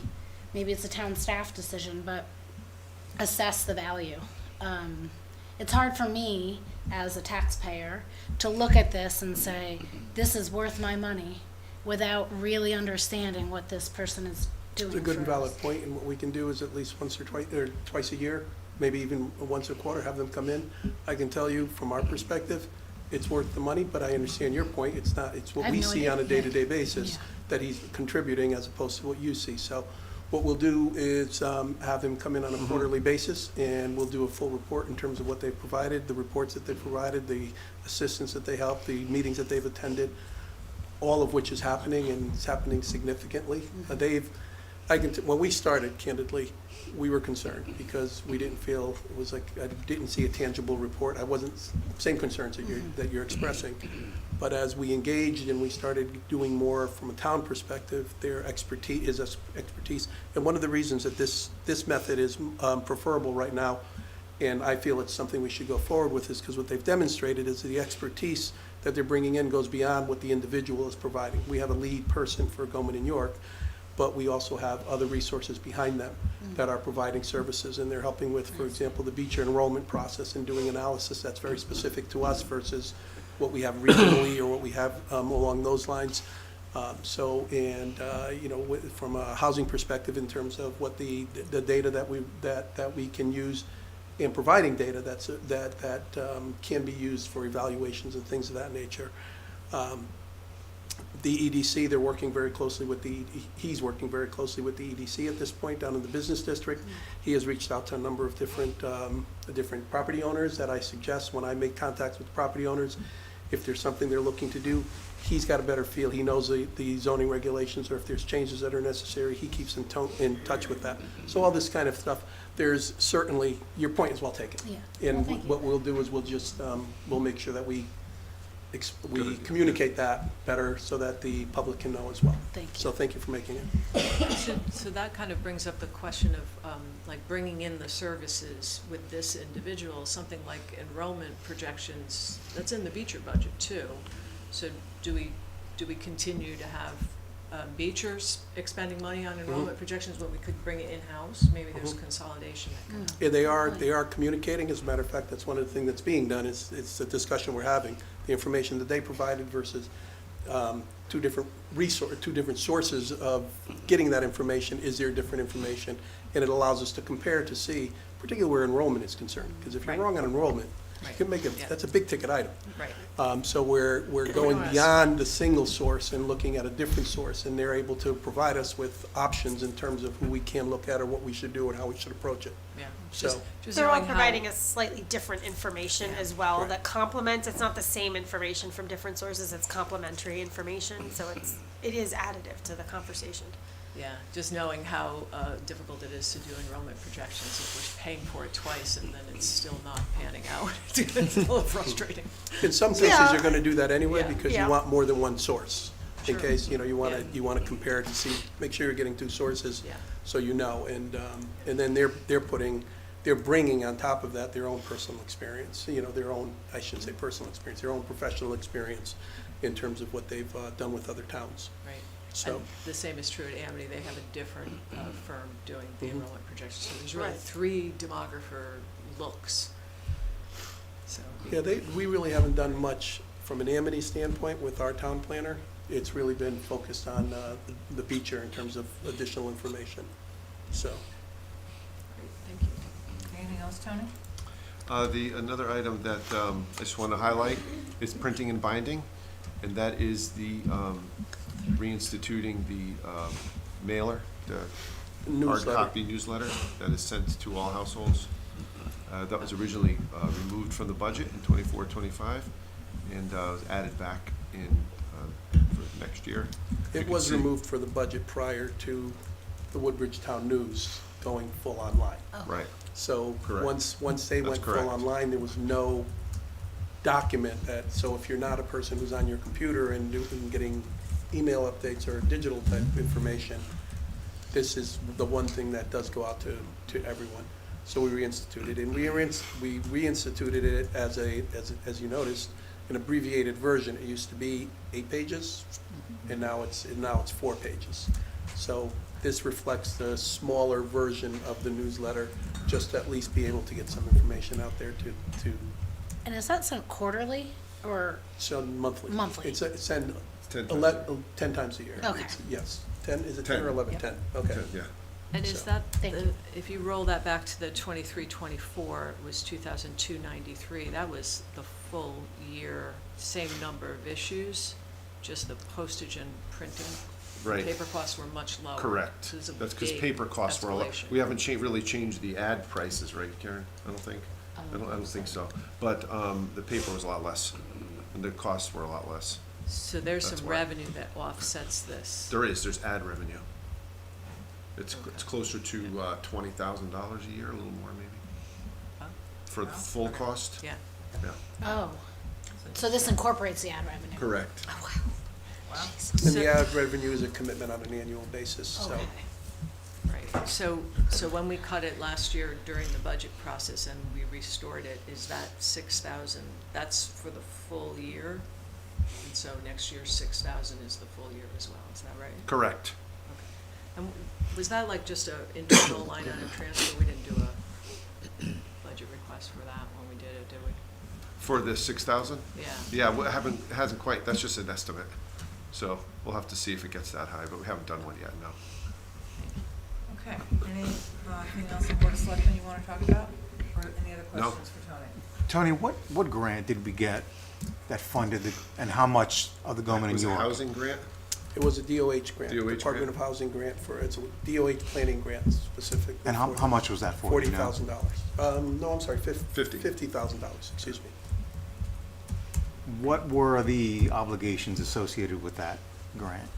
maybe it's a town staff decision, but assess the value? It's hard for me as a taxpayer to look at this and say, this is worth my money, without really understanding what this person is doing It's a good and for us. valid point, and what we can do is at least once or twice a year, maybe even once a quarter, have them come in. I can tell you, from our perspective, it's worth the money, but I understand your point. It's not, it's I what have we no see idea. on a day-to-day basis Yeah. that he's contributing as opposed to what you see. So what we'll do is have him come in on a quarterly basis, and we'll do a full report in terms of what they've provided, the reports that they've provided, the assistance that they helped, the meetings that they've attended, all of which is happening, and it's happening significantly. When we started, candidly, we were concerned because we didn't feel, it was like, I didn't see a tangible report. I wasn't, same concerns that you're expressing. But as we engaged and we started doing more from a town perspective, their expertise. And one of the reasons that this method is preferable right now, and I feel it's something we should go forward with, is because what they've demonstrated is the expertise that they're bringing in goes beyond what the individual is providing. We have a lead person for Goldman and York, but we also have other resources behind them that are providing services, and they're helping with, for example, the Beecher enrollment process and doing analysis that's very specific to us versus what we have regionally or what we have along those lines. From a housing perspective, in terms of what the data that we can use, and providing data that can be used for evaluations and things of that nature. The EDC, they're working very closely with he's working very closely with the EDC at this point down in the business district. He has reached out to a number of different property owners that I suggest when I make contacts with property owners, if there's something they're looking to do, he's got a better feel. He knows the zoning regulations, or if there's changes that are necessary, he keeps in touch with that. So all this kind of stuff, there's certainly, your point is well taken. Yeah. And Well, thank you. what we'll do is we'll make sure that we communicate that better so that the public can know as well. Thank you. So thank you for making it. So that kind of brings up the question of, like, bringing in the services with this individual, something like enrollment projections, that's in the Beecher budget too. So do we continue to have Beecher's expending money on enrollment projections when we could bring it in-house? Maybe there's consolidation that could. Yeah, they are communicating. As a matter of fact, that's one of the things that's being done, it's the discussion we're having. The information that they provided versus two different sources of getting that information. Is there different information? And it allows us to compare to see, particularly where enrollment is concerned. Because if you're Right. wrong on enrollment, you Right. can make Yeah. that's a big ticket item. Right. So we're going Yes. beyond the single source and looking at a different source, and they're able to provide us with options in terms of who we can look at or what we should do and how we should approach it. Yeah. So- Just They're all knowing how- providing us slightly different information as well Right. that complements, it's not the same information from different sources, it's complementary information, so it is additive to the conversation. Yeah, just knowing how difficult it is to do enrollment projections if we're paying for it twice and then it's still not panning out. It's a little frustrating. In some cases, Yeah. you're gonna do that anyway, Yeah. because Yeah. you want more than one source. In Sure. case, you Yeah. wanna compare to see, make sure you're getting two sources. Yeah. So you know, and then they're bringing on top of that their own personal experience, their own, I shouldn't say personal experience, their own professional experience in terms of what they've done with other towns. Right. So- And the same is true at Amity. They have a different firm doing the Mhm. enrollment projections. So there's really Right. 3 demographer looks. So. Yeah, we really haven't done much from an Amity standpoint with our town planner. It's really been focused on the Beecher in terms of additional information, so. Great, thank you. Anything else, Tony? Another item that I just want to highlight is printing and binding, and that is the reinstituting the mailer, the hard Newsletter. copy newsletter that is sent to all households. That was originally removed from the budget in 24-25 and was added back in for next year. You It can was see- removed for the budget prior to the Woodbridge Town News going full online. Right. So Correct. once they That's went full correct. online, there was no document that, so if you're not a person who's on your computer and getting email updates or digital type information, this is the one thing that does go out to everyone. So we reinstituted, and we reinstituted it as you noticed, an abbreviated version. It used to be 8 pages, and now it's 4 pages. So this reflects the smaller version of the newsletter, just to at least be able to get some information out there to And is that sent quarterly or send monthly. Monthly. It's send 10 times 10 times a year. Okay. Yes, 10, is it 10 or 10. 11? 10, okay. Yeah. And is So- that, Thank you. if you roll that back to the 23-24, it was 2,293. That was the full year, same number of issues, just the postage and printing. Right. Paper costs were much lower. Correct. So it's a That's because big paper costs were a lot. escalation. We haven't really changed the ad prices, right, Karen? I don't think. I don't think so. But the paper was a lot less, and the costs were a lot less. So there's That's some why. revenue that offsets this. There's ad revenue. It's closer to $20,000 a year, a little more maybe, Oh, for the full cost. yeah. Yeah, Oh, so this incorporates the ad revenue? correct. Oh, wow. And the ad revenue is a commitment on an annual basis, so. Okay. Right, so when we cut it last year during the budget process and we restored it, is that 6,000, that's for the full year? And so next year's 6,000 is the full year as well, is that right? Correct. And was that like just a internal line item transfer? We didn't do a budget request for that when we did it, did we? For the 6,000? Yeah. Yeah, we haven't, hasn't quite, that's just an estimate. So we'll have to see if it gets that high, but we haven't done one yet, no. Okay, anything else on Board of Selectmen you want to talk about? Or any other No. questions for Tony? Tony, what grant did we get that funded and how much of the government in Was it a York? housing grant? It was a DOH grant, DOH Department of grant? Housing grant it's a DOH planning grant specifically. And how much was that for? do you know? $40,000. No, I'm sorry, $50,000. $50,000, excuse me. What were the obligations associated with that grant?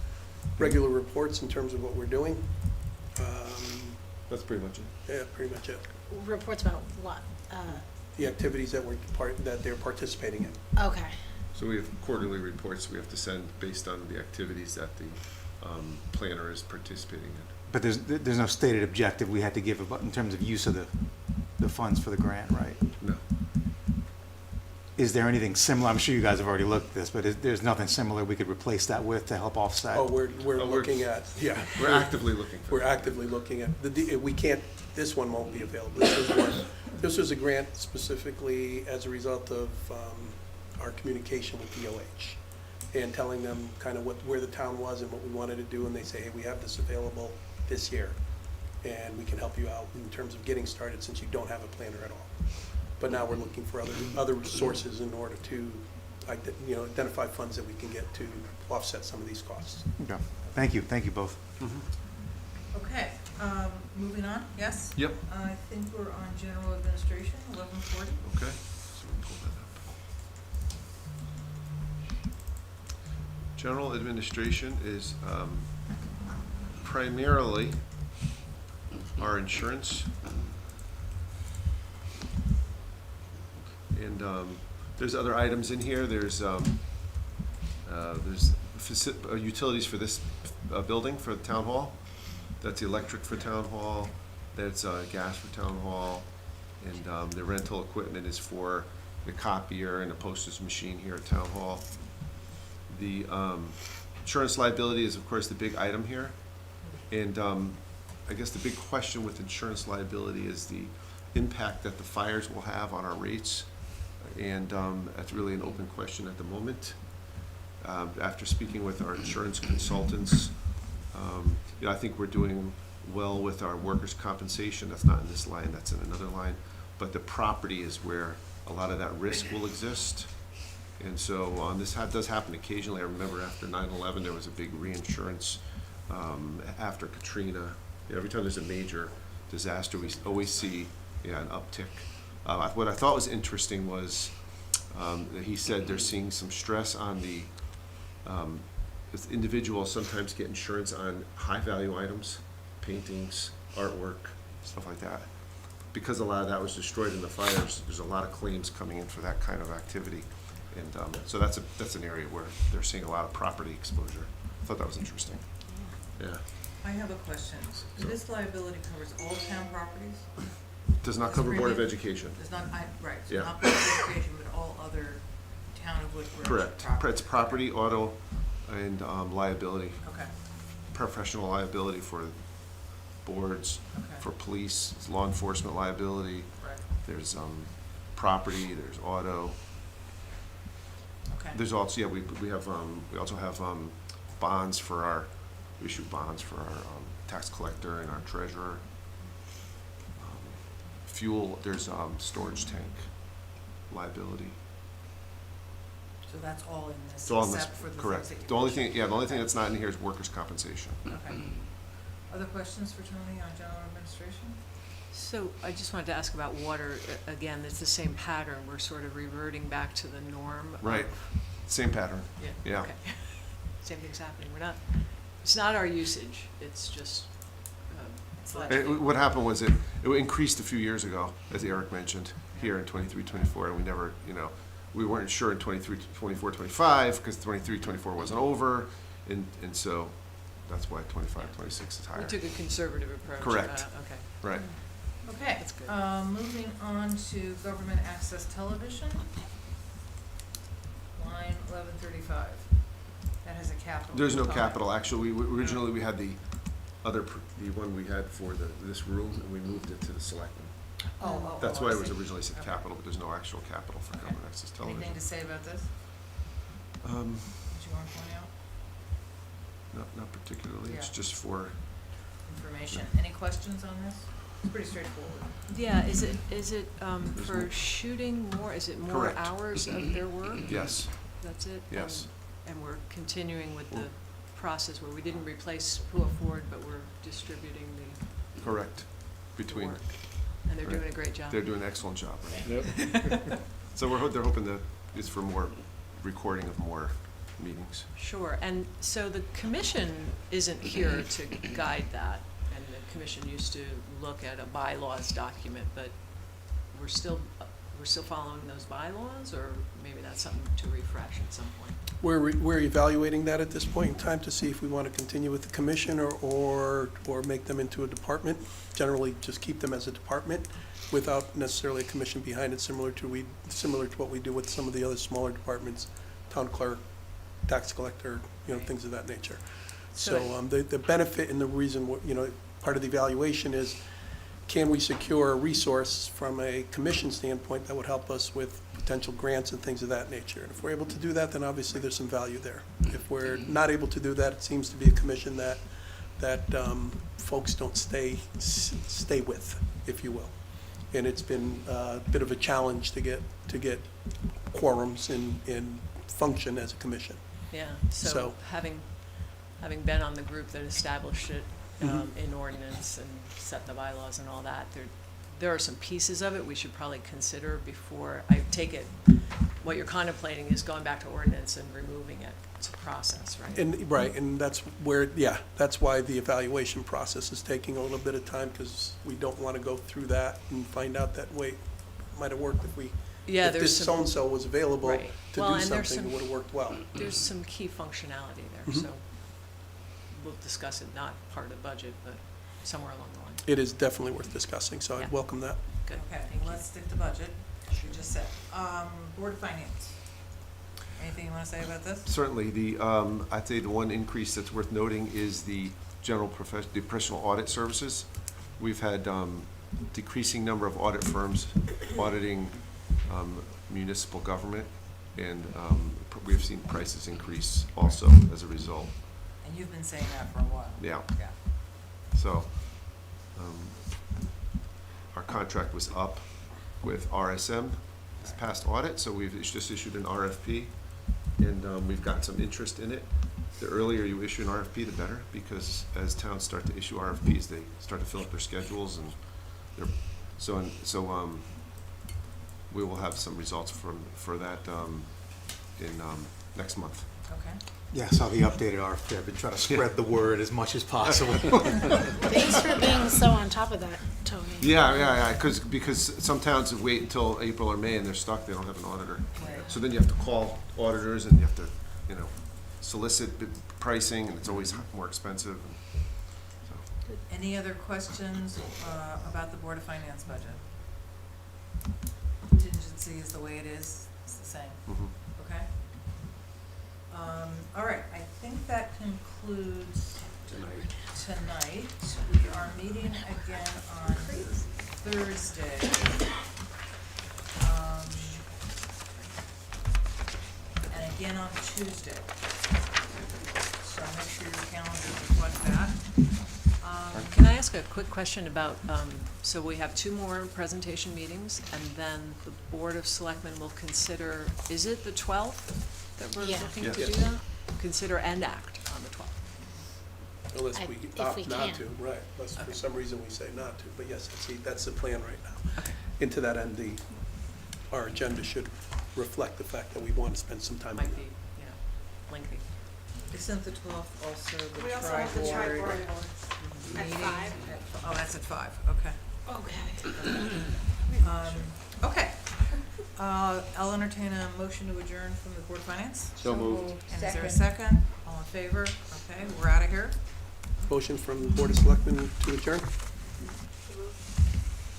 Regular reports in terms of what we're doing. That's pretty much it. Yeah, pretty much it. Reports about what? The activities that that they're participating in. Okay. So we have quarterly reports we have to send based on the activities that the planner is participating in. But there's no stated objective we had to give about in terms of use of the funds for the grant, right? No. Is there anything similar? I'm sure you guys have already looked at this, but there's nothing similar we could replace that with to help offset? Oh, we're looking at, yeah. We're actively looking for We're that. actively looking at, we can't, this one won't be available. This was a grant specifically as a result of our communication with DOH and telling them kind of where the town was and what we wanted to do, and they say, hey, we have this available this year, and we can help you out in terms of getting started since you don't have a planner at all. But now we're looking for other sources in order to, identify funds that we can get to offset some of these costs. Okay. Thank you both. Okay, moving on, yes? Yep. I think we're on general administration, 1140. Okay. So we'll pull that up. General administration is primarily our insurance. And there's other items in here. There's utilities for this building, for the town hall. That's electric for town hall. That's gas for town hall. And the rental equipment is for the copier and the postage machine here at town hall. The insurance liability is, of course, the big item here. And I guess the big question with insurance liability is the impact that the fires will have on our rates. And that's really an open question at the moment. After speaking with our insurance consultants, I think we're doing well with our workers' compensation. That's not in this line, that's in another line. But the property is where a lot of that risk will exist. And so this does happen occasionally. I remember after 9/11, there was a big reinsurance. After Katrina, every time there's a major disaster, we always see an uptick. What I thought was interesting was that he said they're seeing some stress on the individuals sometimes get insurance on high-value items, paintings, artwork, stuff like that. Because a lot of that was destroyed in the fires, there's a lot of claims coming in for that kind of activity. And so that's an area where they're seeing a lot of property exposure. I thought that was interesting. Yeah. I have a question. This liability covers all town properties? Does not This cover Board of premium Education. Does not, right, so Yeah. not Board of Education, but all other town of Woodbridge Correct. properties. It's property, auto, and liability, Okay, professional liability for boards, okay, for police, law enforcement liability. right, There's property, there's auto. okay. There's also, yeah, we have, we also have bonds for our, we issue bonds for our tax collector and our treasurer. Fuel, there's storage tank liability. So that's all in this, It's all in this, except for the things correct. that you The only mentioned. thing, yeah, the only thing that's not in here is workers' compensation. Okay. Other questions for Tony on general administration? So I just wanted to ask about water. Again, it's the same pattern. We're sort of reverting back to the norm. of- Right, same pattern. Yeah. Yeah. Okay. Same thing's happening. We're not, it's not our usage. It's just, It's like, What happened was it increased a few years ago, as Eric mentioned, here in 23, 24, and we never, we weren't sure in 23, 24, 25, because 23, 24 wasn't over, and so that's why 25, 26 is we higher. took a conservative approach. Correct. Okay. Right. okay, That's good. moving on to government access television. Line 1135. That has a capital. There's no component. capital, actually, originally we had the one we had for this room, and we moved it to the selectmen. Oh, That's I why it was see. originally said Okay. capital, but there's no actual capital for Okay. government access television. Anything to say about this that Um, you want to point out? Not particularly, it's Yeah. just for, Information. Any questions on this? It's pretty straightforward. Yeah, is it There's for no- shooting more, is it more Correct. hours of their work? yes, That's it? yes. And we're continuing with the process where we didn't replace Pua Ford, but we're distributing Correct, the between, work. And they're Right. doing a great job. they're doing an excellent job. Yep. So they're hoping to, it's for more recording of more meetings. Sure, and so the commission isn't here to guide that, and the commission used to look at a bylaws document, but we're still following those bylaws, or maybe that's something to refresh at some point? We're evaluating that at this point in time to see if we want to continue with the commission or make them into a department. Generally, just keep them as a department without necessarily a commission behind it, similar to what we do with some of the other smaller departments, town clerk, tax collector, things of that nature. So the benefit and the reason, part of the evaluation is, can we secure a resource from a commission standpoint that would help us with potential grants and things of that nature? And if we're able to do that, then obviously there's some value there. If we're not able to do that, it seems to be a commission that folks don't stay with, if you will. And it's been a bit of a challenge to get quorums and function as a commission. Yeah, So- so having been on the group that established it in ordinance and set the bylaws and all that, there are some pieces of it we should probably consider before, I take it, what you're contemplating is going back to ordinance and removing it. It's a process, right? And that's that's why the evaluation process is taking a little bit of time, because we don't want to go through that and find out that, wait, it might have worked if Yeah, if there's this some. so-and-so was available Right. to Well, do and there's something, it some- would have worked well. There's some key functionality there, Mhm. so we'll discuss it, not part of the budget, but somewhere along the line. It is definitely worth discussing, so Yeah. I'd welcome that. Good. Okay, let's stick to budget, as you just said. Board of Finance. Anything you want to say about this? Certainly, I'd say the one increase that's worth noting is the professional audit services. We've had decreasing number of audit firms auditing municipal government, and we've seen prices increase also as a result. And you've been saying that for a while. Yeah. Yeah. So, our contract was up with RSM this past audit, so we've just issued an RFP, and we've gotten some interest in it. The earlier you issue an RFP, the better, because as towns start to issue RFPs, they start to fill up their schedules, and we will have some results for that in next month. Okay. Yeah, I saw the updated RFP. I've been trying to spread the word as much as possible. Thanks for being so on top of that, Tony. Yeah, because some towns wait until April or May and they're stuck, they don't have an auditor. Right. So then you have to call auditors and you have to, solicit pricing, and it's always more expensive. Any other questions about the Board of Finance budget? Contingency is the way it is, it's the same, okay? All right, I think that concludes tonight. We are meeting again on Thursday. And again on Tuesday. So make sure your calendars reflect that. Can I ask a quick question about, so we have 2 more presentation meetings, and then the Board of Selectmen will consider, is it the 12th that we're Yeah. looking Yes. to do that? Consider and act on the 12th. Unless I- we if opt we not can. to, right, unless for some reason we say not to, but yes, that's the plan right now. Into that end, our agenda should reflect the fact that we want to spend some time on Might that. be, lengthy. Isn't the 12th also the We also have the tri-board tri-board at meeting? 5. Oh, that's at 5, okay. Okay. Okay. I'll entertain a motion to adjourn from the Board of Finance. So moved. And is there a second? All in favor? Okay, we're out of here. Motion from the Board of Selectmen to adjourn?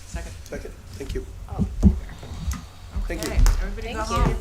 Second. Second, thank you. Okay, Thank you. everybody go Thank you. home.